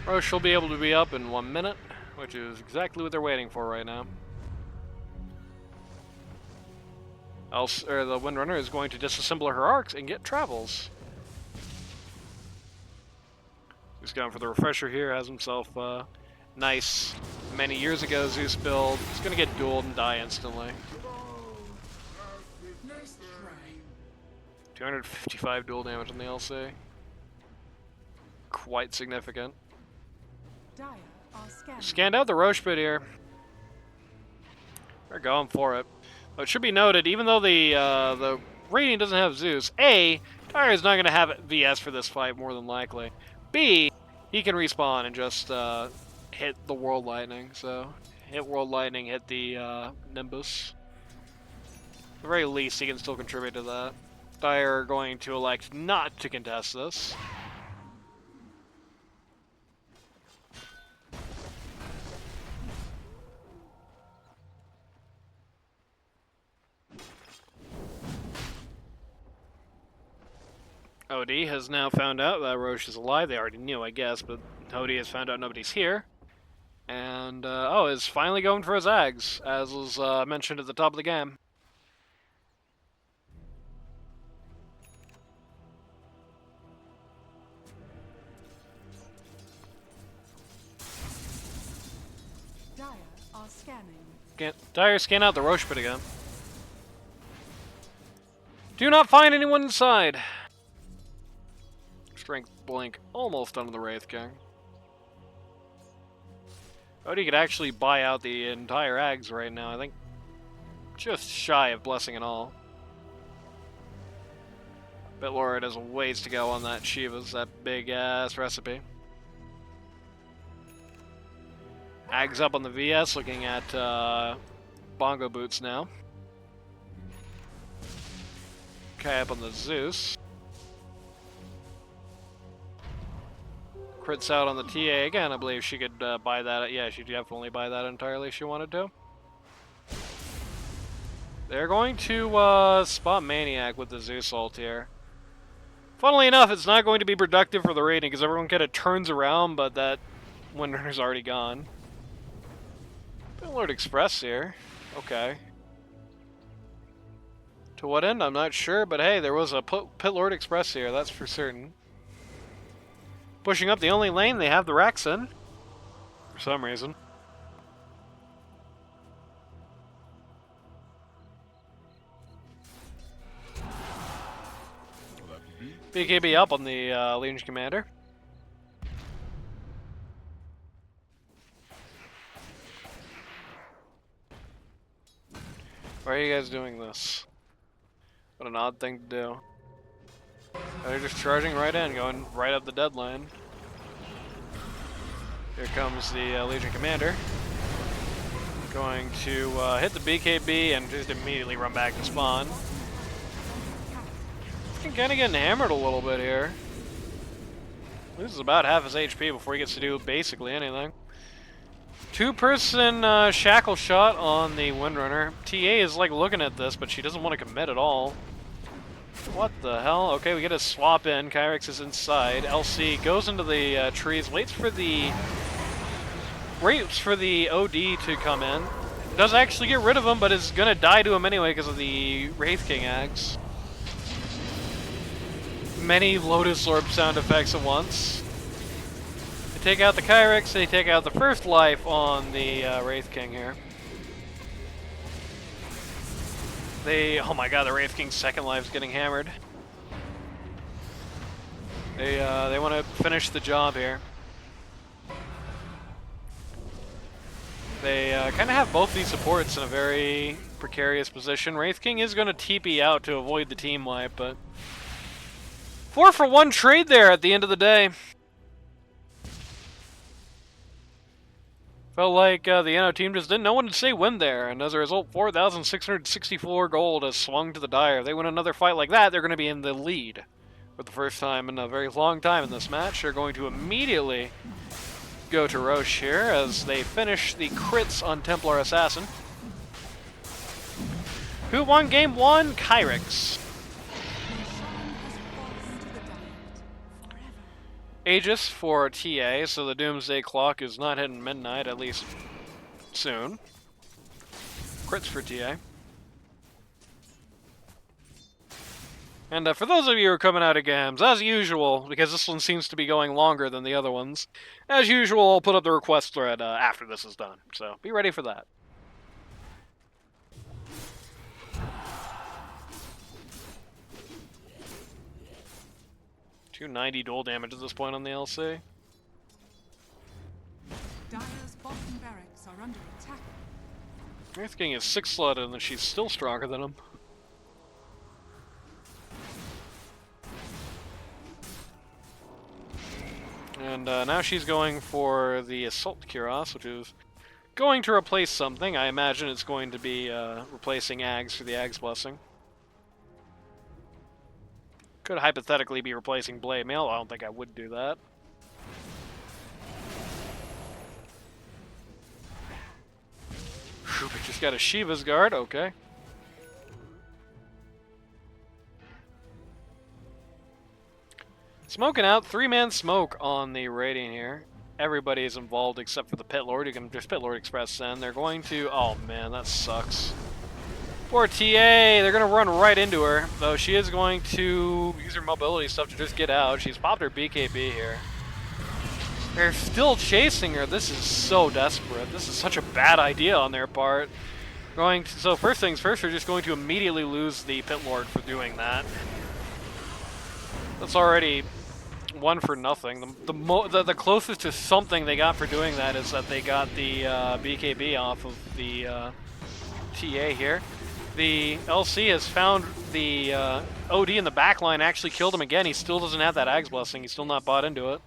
Roche will be able to be up in 1 minute, which is exactly what they're waiting for right now. Else, the Windrunner is going to disassemble her arcs and get travels. He's going for the refresher here, has himself a nice, many years ago Zeus build. He's going to get dueled and die instantly. 255 duel damage on the LC. Quite significant. Scanned out the Roche pit here. They're going for it. But it should be noted, even though the Radiant doesn't have Zeus, A, Dire is not going to have VS for this fight, more than likely. B, he can respawn and just hit the World Lightning. So, hit World Lightning, hit the Nimbus. At the very least, he can still contribute to that. Dire are going to elect not to contest this. OD has now found out that Roche is alive. They already knew, I guess, but OD has found out nobody's here. And, oh, is finally going for his Ags, as was mentioned at the top of the game. Dire are scanning. Dire scan out the Roche pit again. Do not find anyone inside. Strength Blink almost under the Wraith King. Odie could actually buy out the entire Ags right now, I think. Just shy of Blessing and all. Bitlord has a ways to go on that Shiva's, that big ass recipe. Ags up on the VS, looking at Bongo Boots now. Kai up on the Zeus. Crits out on the TA again. I believe she could buy that. Yeah, she could definitely buy that entirely if she wanted to. They're going to spot Maniac with the Zeus ult here. Funnily enough, it's not going to be productive for the rating because everyone kind of turns around, but that Windrunner's already gone. Lord Express here. Okay. To what end? I'm not sure, but hey, there was a Pit Lord Express here, that's for certain. Pushing up the only lane they have the Rex in. For some reason. BKB up on the Legion Commander. Why are you guys doing this? What an odd thing to do. They're just charging right in, going right up the deadline. Here comes the Legion Commander. Going to hit the BKB and just immediately run back to spawn. Kind of getting hammered a little bit here. Loses about half his HP before he gets to do basically anything. Two-person shackle shot on the Windrunner. TA is like looking at this, but she doesn't want to commit at all. What the hell? Okay, we get a swap in. Kyrix is inside. LC goes into the trees, waits for the OD to come in. Does actually get rid of him, but is gonna die to him anyway because of the Wraith King axe. Many Lotus Orb sound effects at once. They take out the Kyrix, they take out the first life on the Wraith King here. Oh my god, the Wraith King's second life's getting hammered. They want to finish the job here. They kind of have both these supports in a very precarious position. Wraith King is going to TP out to avoid the team wipe, but 4-for-1 trade there at the end of the day. Felt like the NO team just didn't know when to say win there, and as a result, 4,664 gold has swung to the Dire. If they win another fight like that, they're going to be in the lead for the first time in a very long time in this match. They're going to immediately go to Roche here as they finish the crits on Templar Assassin. Who won game one? Kyrix. Aegis for TA, so the Doomsday Clock is not hitting midnight, at least soon. Crits for TA. And for those of you who are coming out of games, as usual, because this one seems to be going longer than the other ones, as usual, I'll put up the request thread after this is done, so be ready for that. $290 dual damage at this point on the LC. Dire's bottom barracks are under attack. Wraith King is 6-slotted and she's still stronger than him. And now she's going for the Assault Cuirass, which is going to replace something. I imagine it's going to be replacing Ags for the Ags Blessing. Could hypothetically be replacing Blade Mail. I don't think I would do that. Whew, we just got a Shiva's Guard, okay. Smoking out, 3-man smoke on the Radiant here. Everybody is involved except for the Pit Lord, who can just Pit Lord Express in. They're going to, oh man, that sucks. Poor TA, they're going to run right into her, though she is going to use her mobility stuff to just get out. She's popped her BKB here. They're still chasing her. This is so desperate. This is such a bad idea on their part. So first things first, they're just going to immediately lose the Pit Lord for doing that. That's already 1 for nothing. The closest to something they got for doing that is that they got the BKB off of the TA here. The LC has found the OD in the backline, actually killed him again. He still doesn't have that Ags Blessing. He's still not bought into it.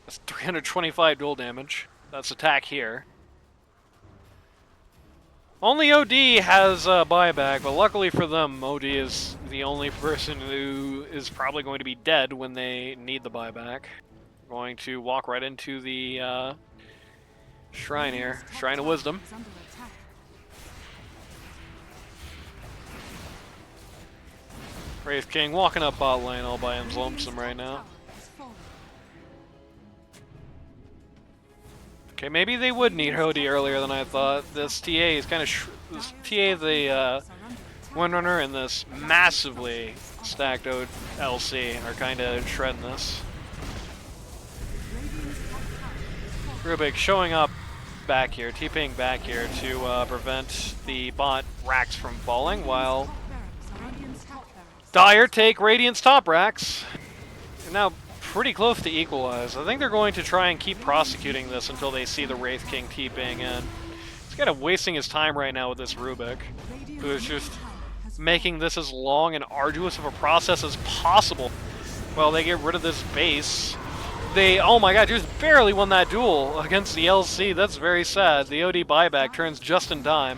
That's 325 dual damage. That's attack here. Only OD has buyback, but luckily for them, OD is the only person who is probably going to be dead when they need the buyback. Going to walk right into the shrine here. Shrine of Wisdom. Is under attack. Wraith King walking up bot lane all by his lonesome right now. Tower has fallen. Okay, maybe they would need Hody earlier than I thought. This TA is kind of this TA, the Windrunner, and this massively stacked LC are kind of shredding this. Rubik showing up back here, TPing back here to prevent the bot racks from falling, while Top barracks are Radiant's top barracks. Dire take Radiant's top racks. They're now pretty close to equalize. I think they're going to try and keep prosecuting this until they see the Wraith King TPing in. He's kind of wasting his time right now with this Rubik, who is just making this as long and arduous of a process as possible while they get rid of this base. They, oh my god, just barely won that duel against the LC. That's very sad. The OD buyback turns just in time.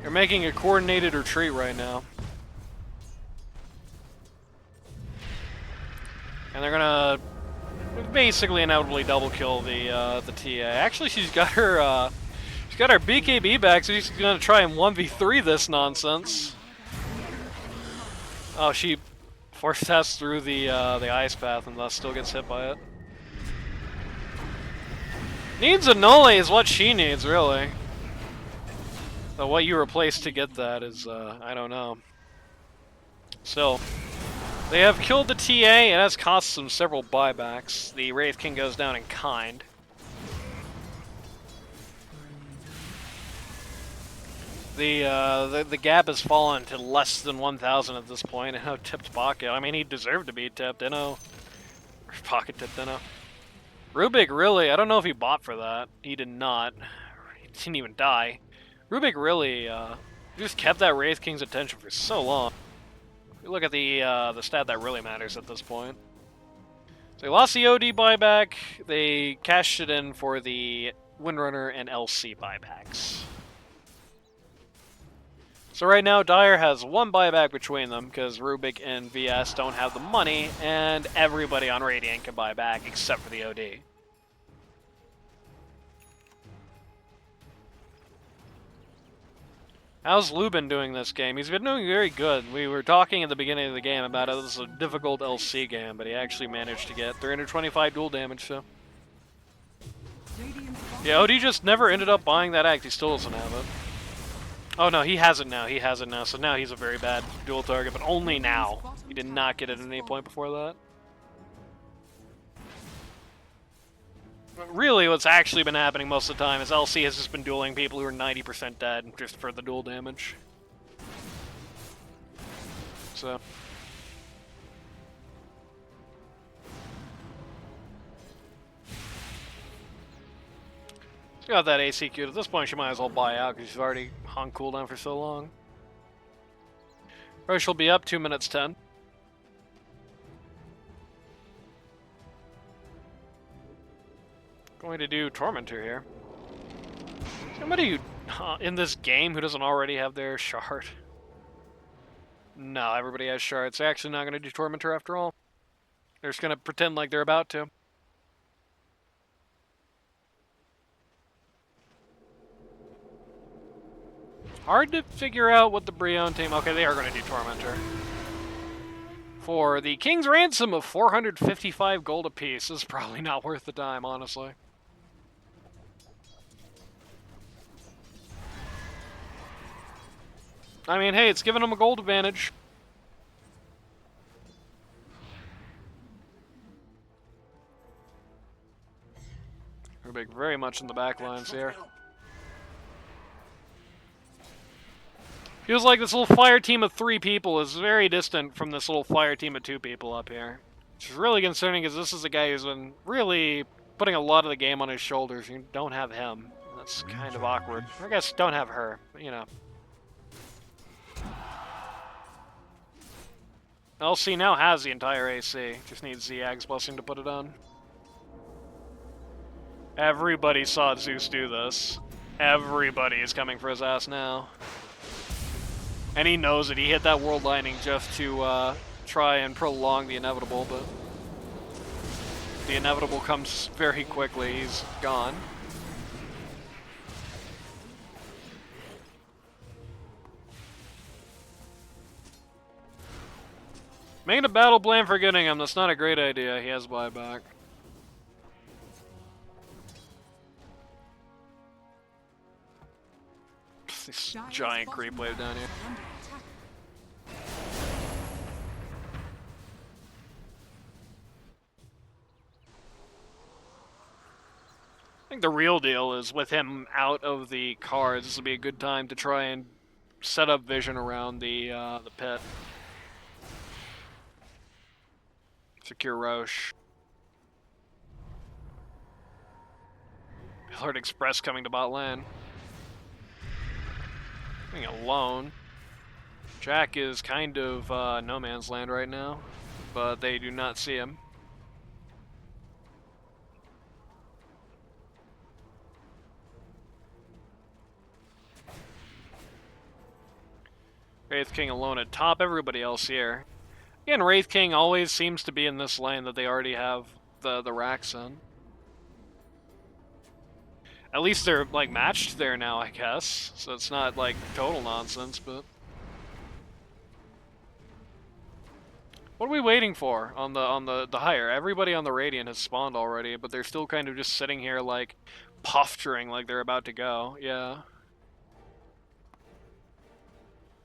They're making a coordinated retreat right now. And they're gonna basically inevitably double kill the TA. Actually, she's got her BKB back, so she's gonna try and 1v3 this nonsense. Oh, she force tests through the ice path and thus still gets hit by it. Needs a Null is what she needs, really. But what you replace to get that is, I don't know. Still, they have killed the TA, and that's cost them several buybacks. The Wraith King goes down in kind. The gap has fallen to less than 1,000 at this point. And tipped Pocket. I mean, he deserved to be tipped. Pocket tipped Inno. Rubik really, I don't know if he bought for that. He did not. He didn't even die. Rubik really just kept that Wraith King's attention for so long. You look at the stat that really matters at this point. So they lost the OD buyback. They cashed it in for the Windrunner and LC buybacks. So right now, Dire has one buyback between them because Rubik and VS don't have the money, and everybody on Radiant can buy back except for the OD. How's Lubin doing this game? He's been doing very good. We were talking at the beginning of the game about how this is a difficult LC game, but he actually managed to get 325 dual damage, so... Yeah, OD just never ended up buying that act. He still doesn't have it. Oh no, he has it now. He has it now. So now he's a very bad dual target, but only now. He did not get it at any point before that. But really, what's actually been happening most of the time is LC has just been dueling people who are 90% dead just for the dual damage. So... she's got that AC queued. At this point, she might as well buy out because she's already on cooldown for so long. Roche will be up 2 minutes 10. Going to do Tormentor here. Somebody in this game who doesn't already have their shard. No, everybody has shards. They're actually not going to do Tormentor after all. They're just going to pretend like they're about to. Hard to figure out what the Brionne team... Okay, they are going to do Tormentor. For the King's Ransom of 455 gold apiece. This is probably not worth the time, honestly. I mean, hey, it's giving them a gold advantage. Rubik very much in the back lines here. Feels like this little fire team of 3 people is very distant from this little fire team of 2 people up here. Which is really concerning because this is a guy who's been really putting a lot of the game on his shoulders. You don't have him. That's kind of awkward. I guess don't have her, but you know. LC now has the entire AC. Just needs the Ag's Blessing to put it on. Everybody saw Zeus do this. Everybody is coming for his ass now. And he knows it. He hit that World Lightning just to try and prolong the inevitable, but the inevitable comes very quickly. He's gone. Making a battle plan for getting him, that's not a great idea. He has buyback. This giant creep wave down here. I think the real deal is with him out of the cards, this will be a good time to try and set up vision around the pit. Secure Roche. Pillard Express coming to bot lane. Being alone. Jack is kind of no man's land right now, but they do not see him. Wraith King alone at top, everybody else here. Again, Wraith King always seems to be in this lane that they already have the racks in. At least they're like matched there now, I guess. So it's not like total nonsense, but what are we waiting for on the higher? Everybody on the Radiant has spawned already, but they're still kind of just sitting here like posturing like they're about to go. Yeah.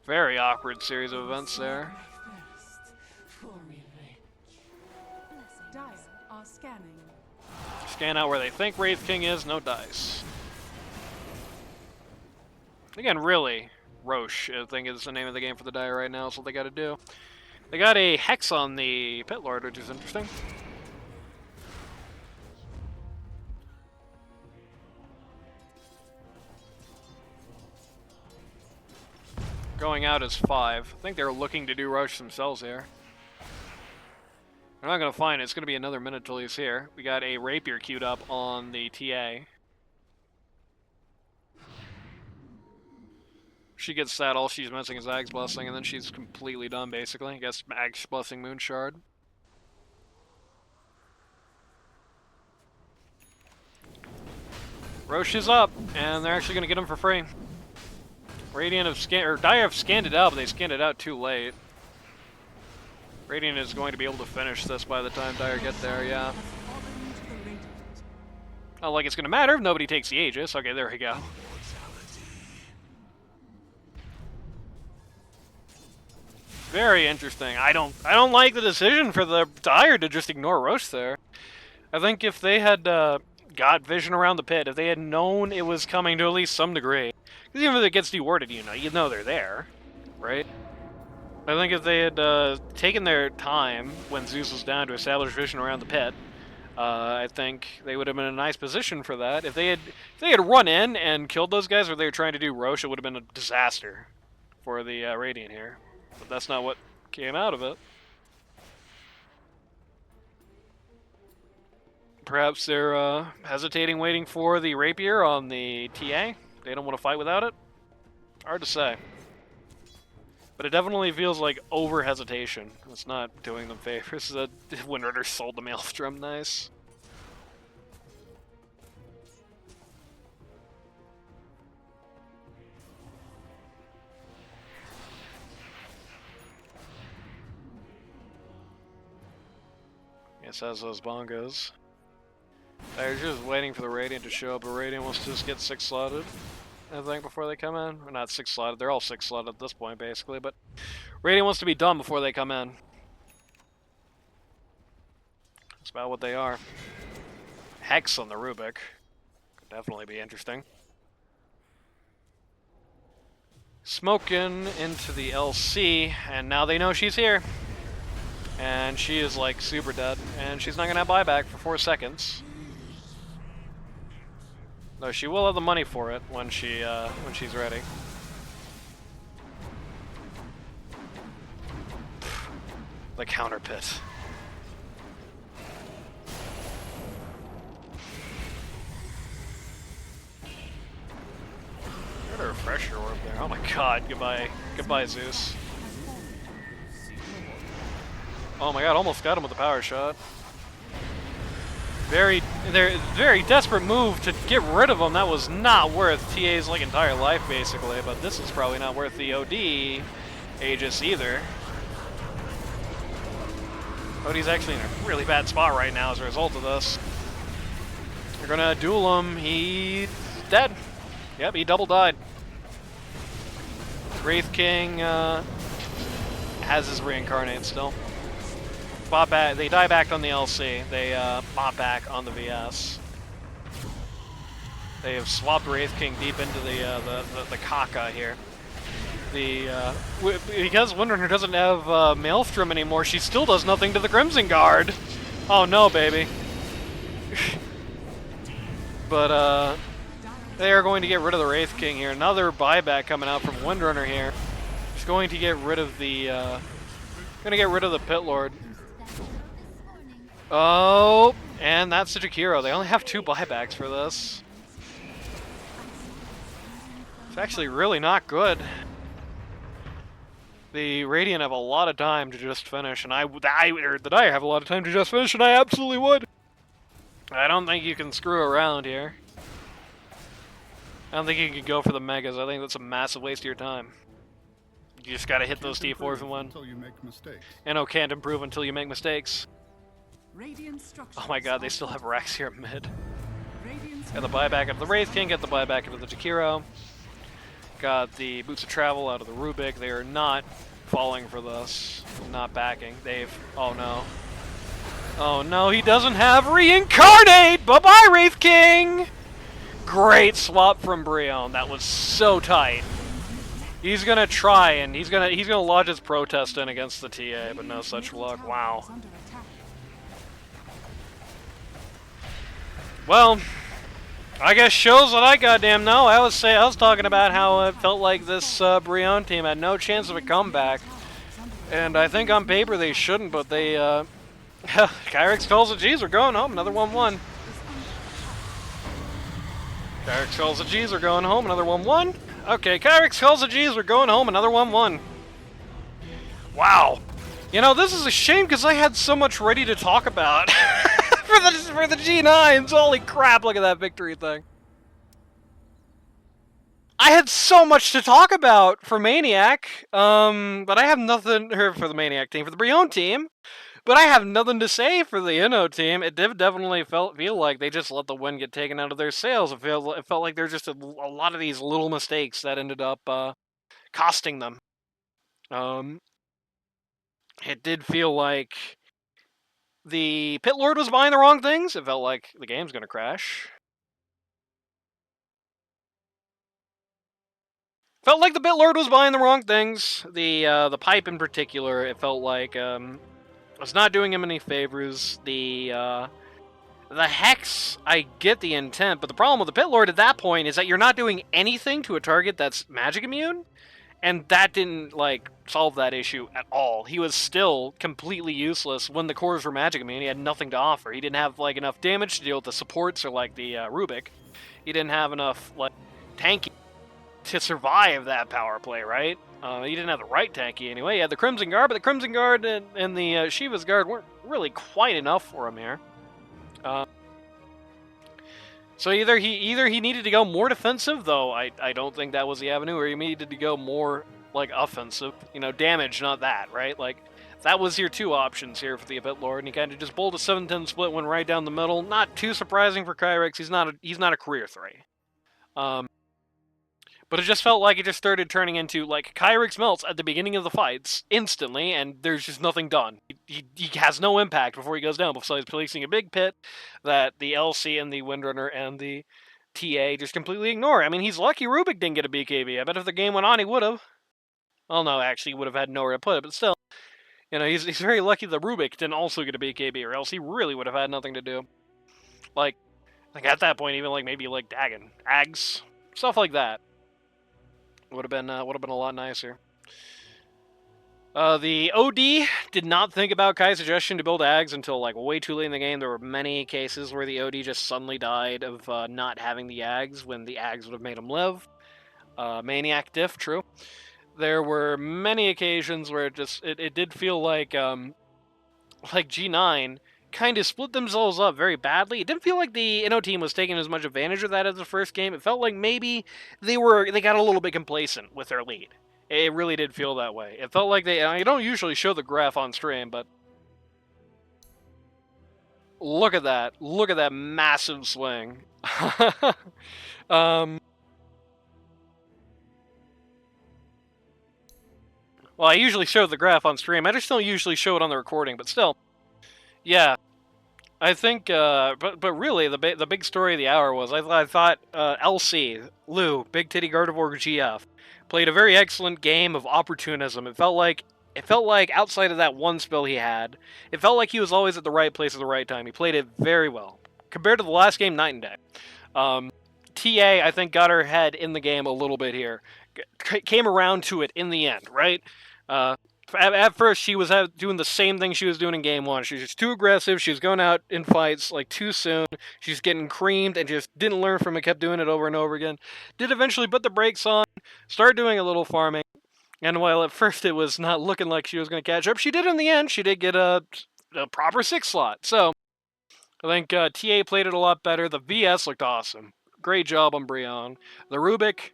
Very awkward series of events there. Dire are scanning. Scan out where they think Wraith King is, no dice. Again, really, Roche, I think is the name of the game for the Dire right now, is what they gotta do. They got a Hex on the Pit Lord, which is interesting. Going out is 5. I think they're looking to do Roche themselves here. They're not going to find it. It's going to be another minute till he's here. We got a Rapier queued up on the TA. She gets that, all she's missing is Ag's Blessing, and then she's completely done, basically. I guess Ag's Blessing, Moon Shard. Roche is up, and they're actually going to get him for free. Radiant have scanned, or Dire have scanned it out, but they scanned it out too late. Radiant is going to be able to finish this by the time Dire get there, yeah. Not like it's going to matter if nobody takes the Aegis. Okay, there we go. Very interesting. I don't like the decision for the Dire to just ignore Roche there. I think if they had got vision around the pit, if they had known it was coming to at least some degree, because even if it gets dewarded, you know they're there, right? I think if they had taken their time when Zeus was down to establish vision around the pit, I think they would have been in a nice position for that. If they had run in and killed those guys, or they were trying to do Roche, it would have been a disaster for the Radiant here. But that's not what came out of it. Perhaps they're hesitating, waiting for the Rapier on the TA. They don't want to fight without it. Hard to say. But it definitely feels like over-hesitation. It's not doing them favors. The Windrunner sold the Maelstrom, nice. Yes, as those bongos. They're just waiting for the Radiant to show up, but Radiant wants to just get 6-slotted, I think, before they come in. Or not 6-slotted, they're all 6-slotted at this point, basically, but Radiant wants to be done before they come in. That's about what they are. Hex on the Rubik. Could definitely be interesting. Smoking into the LC, and now they know she's here. And she is, like, super dead, and she's not going to have buyback for 4 seconds. Though she will have the money for it when she's ready. The counter pit. Got a refresher orb there. Oh my god, goodbye. Goodbye, Zeus. Oh my god, almost got him with a power shot. Very desperate move to get rid of him. That was not worth TA's like entire life, basically. But this is probably not worth the OD Aegis either. OD's actually in a really bad spot right now as a result of this. They're gonna duel him. He's dead. Yep, he double died. Wraith King has his reincarnate still. Bot back. They die back on the LC. They bot back on the VS. They have swapped Wraith King deep into the Kaka here. Because Windrunner doesn't have Maelstrom anymore, she still does nothing to the Crimson Guard. Oh no, baby. But they are going to get rid of the Wraith King here. Another buyback coming out from Windrunner here. She's going to get rid of the Pit Lord. Oh, and that's the Jakiro. They only have 2 buybacks for this. It's actually really not good. The Radiant have a lot of time to just finish, and the Dire have a lot of time to just finish, and I absolutely would. I don't think you can screw around here. I don't think you can go for the Megas. I think that's a massive waste of your time. You just gotta hit those T4s and win. Until you make mistakes. And no, can't improve until you make mistakes. Radiant Oh my god, they still have Rex here mid. Radiant's Got the buyback of the Wraith King, got the buyback of the Jakiro. Got the Boots of Travel out of the Rubik. They are not falling for this. Not backing. Oh no. Oh no, he doesn't have Reincarnate! Bye-bye, Wraith King! Great swap from Brionne. That was so tight. He's gonna try and he's gonna lodge his protest in against the TA, but no such luck. Wow. Well, I guess shows what I goddamn know. I was talking about how it felt like this Brionne team had no chance of a comeback, and I think on paper they shouldn't, but they Kyrix calls it, geez, we're going home, another 1-1. Kyrix calls it, geez, we're going home, another 1-1. Okay, Kyrix calls it, geez, we're going home, another 1-1. Wow. You know, this is a shame because I had so much ready to talk about for the G9s. Holy crap, look at that victory thing. I had so much to talk about for Maniac, but I have nothing for the Maniac team, for the Brionne team. But I have nothing to say for the Inno team. It definitely feel like they just let the win get taken out of their sails. It felt like there's just a lot of these little mistakes that ended up costing them. It did feel like the Pit Lord was buying the wrong things. It felt like the game's gonna crash. Felt like the Pit Lord was buying the wrong things. The pipe in particular, it felt like was not doing him any favors. The Hex, I get the intent, but the problem with the Pit Lord at that point is that you're not doing anything to a target that's magic immune, and that didn't, like, solve that issue at all. He was still completely useless when the cores were magic immune. He had nothing to offer. He didn't have, like, enough damage to deal with the supports or, like, the Rubik. He didn't have enough, like, tanky to survive that power play, right? He didn't have the right tanky anyway. He had the Crimson Guard, but the Crimson Guard and the Shiva's Guard weren't really quite enough for him here. So either he needed to go more defensive, though I don't think that was the avenue, or he needed to go more, like, offensive. You know, damage, not that, right? Like, that was your 2 options here for the Pit Lord, and he kind of just bowled a 7-10 split, went right down the middle. Not too surprising for Kyrix. He's not a career 3. But it just felt like it just started turning into, like, Kyrix melts at the beginning of the fights instantly, and there's just nothing done. He has no impact before he goes down, besides placing a big pit that the LC and the Windrunner and the TA just completely ignore. I mean, he's lucky Rubik didn't get a BKB. I bet if the game went on, he would have. Well, no, actually, he would have had nowhere to put it, but still. You know, he's very lucky the Rubik didn't also get a BKB, or else he really would have had nothing to do. Like at that point, even, like, maybe, like, Dagon, Ags, stuff like that. Would have been a lot nicer. The OD did not think about Kai's suggestion to build Ags until like way too late in the game. There were many cases where the OD just suddenly died of not having the Ags when the Ags would have made him live. Maniac diff, true. There were many occasions where it did feel like G9 kind of split themselves up very badly. It didn't feel like the NO team was taking as much advantage of that as the first game. It felt like maybe they got a little bit complacent with their lead. It really did feel that way. It felt like I don't usually show the graph on stream, but look at that. Look at that massive swing. Well, I usually show the graph on stream. I just don't usually show it on the recording, but still. Yeah. I think, but really, the big story of the hour was I thought LC, Lou, Big Titty Gardevoir GF, played a very excellent game of opportunism. It felt like outside of that one spill he had, it felt like he was always at the right place at the right time. He played it very well. Compared to the last game, night and day. TA, I think, got her head in the game a little bit here. Came around to it in the end, right? At first, she was doing the same thing she was doing in game one. She was just too aggressive. She was going out in fights like too soon. She's getting creamed and just didn't learn from it. Kept doing it over and over again. Did eventually put the brakes on. Started doing a little farming. And while at first it was not looking like she was going to catch up, she did in the end. She did get a proper 6 slot. So I think TA played it a lot better. The VS looked awesome. Great job on Brionne. The Rubik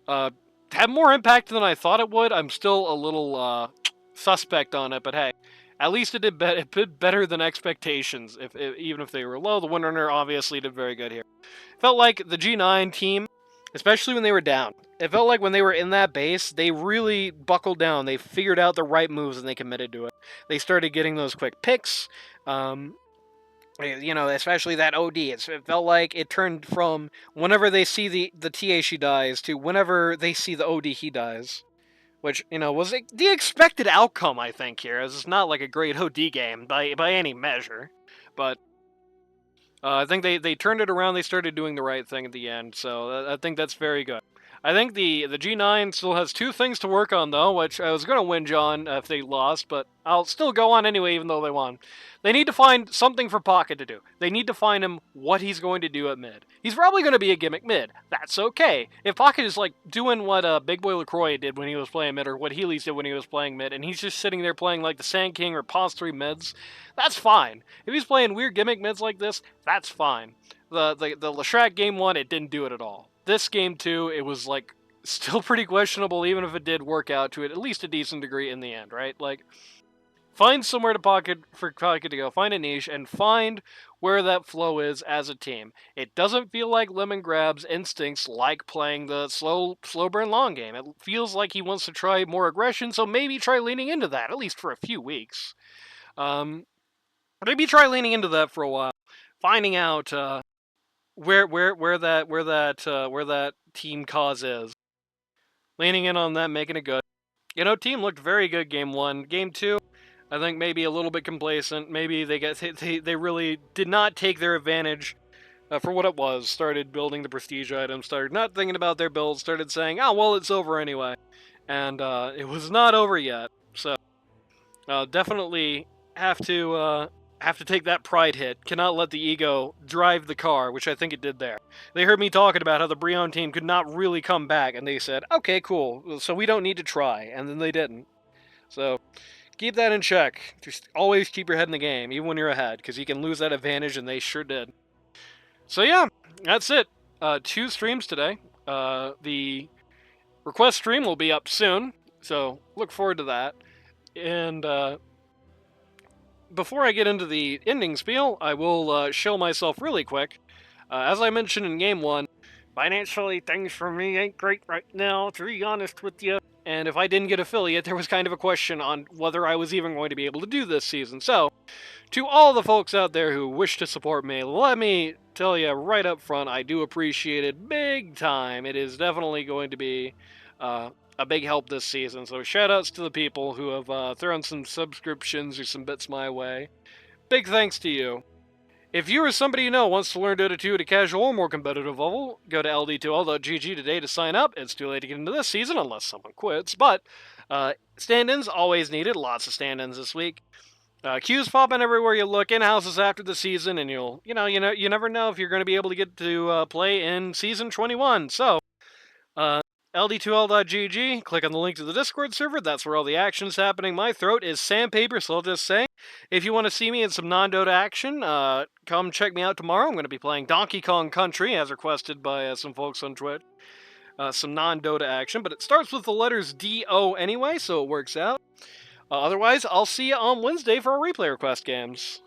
had more impact than I thought it would. I'm still a little suspect on it, but hey, at least it did better than expectations, even if they were low. The Windrunner obviously did very good here. Felt like the G9 team, especially when they were down, it felt like when they were in that base, they really buckled down. They figured out the right moves and they committed to it. They started getting those quick picks. Especially that OD. It felt like it turned from whenever they see the TA she dies to whenever they see the OD he dies. Which, was the expected outcome, I think, here. It's not like a great OD game by any measure. But I think they turned it around. They started doing the right thing at the end. So I think that's very good. I think the G9 still has 2 things to work on, though, which I was going to whinge on if they lost, but I'll still go on anyway, even though they won. They need to find something for Pocket to do. They need to find him what he's going to do at mid. He's probably going to be a gimmick mid. That's okay. If Pocket is like doing what Big Boy LaCroix did when he was playing mid, or what Healy's did when he was playing mid, and he's just sitting there playing like the Sand King or Pause 3 mids, that's fine. If he's playing weird gimmick mids like this, that's fine. The Leshrac game 1, it didn't do it at all. This game 2, it was like still pretty questionable, even if it did work out to it at least a decent degree in the end, right? Like, find somewhere for Pocket to go, find a niche, and find where that flow is as a team. It doesn't feel like Lemon Grab's instincts like playing the slow burn long game. It feels like he wants to try more aggression, so maybe try leaning into that, at least for a few weeks. Maybe try leaning into that for a while, finding out where that team cause is. Leaning in on that, making it good. Team looked very good game 1. Game 2, I think maybe a little bit complacent. Maybe they really did not take their advantage for what it was. Started building the prestige items, started not thinking about their builds, started saying, oh, well, it's over anyway. And it was not over yet. So, definitely have to take that pride hit. Cannot let the ego drive the car, which I think it did there. They heard me talking about how the Brionne team could not really come back, and they said, okay, cool, so we don't need to try, and then they didn't. So, keep that in check. Just always keep your head in the game, even when you're ahead, because you can lose that advantage, and they sure did. So yeah, that's it. 2 streams today. The request stream will be up soon, so look forward to that. And, before I get into the ending spiel, I will show myself really quick. As I mentioned in Game 1, financially, things for me ain't great right now, to be honest with you. And if I didn't get affiliate, there was kind of a question on whether I was even going to be able to do this season. So, to all the folks out there who wish to support me, let me tell you right up front, I do appreciate it big time. It is definitely going to be a big help this season. So shoutouts to the people who have thrown some subscriptions or some bits my way. Big thanks to you. If you or somebody you know wants to learn Dota 2 at a casual or more competitive level, go to ld2l.gg today to sign up. It's too late to get into this season unless someone quits, but stand-ins always needed. Lots of stand-ins this week. Queues popping everywhere you look. In houses after the season, and you never know if you're going to be able to get to play in season 21. So, ld2l.gg. Click on the link to the Discord server. That's where all the action's happening. My throat is sandpaper, so I'll just say, if you want to see me in some non-Dota action, come check me out tomorrow. I'm going to be playing Donkey Kong Country, as requested by some folks on Twitch. Some non-Dota action, but it starts with the letters D-O anyway, so it works out. Otherwise, I'll see you on Wednesday for our replay request games.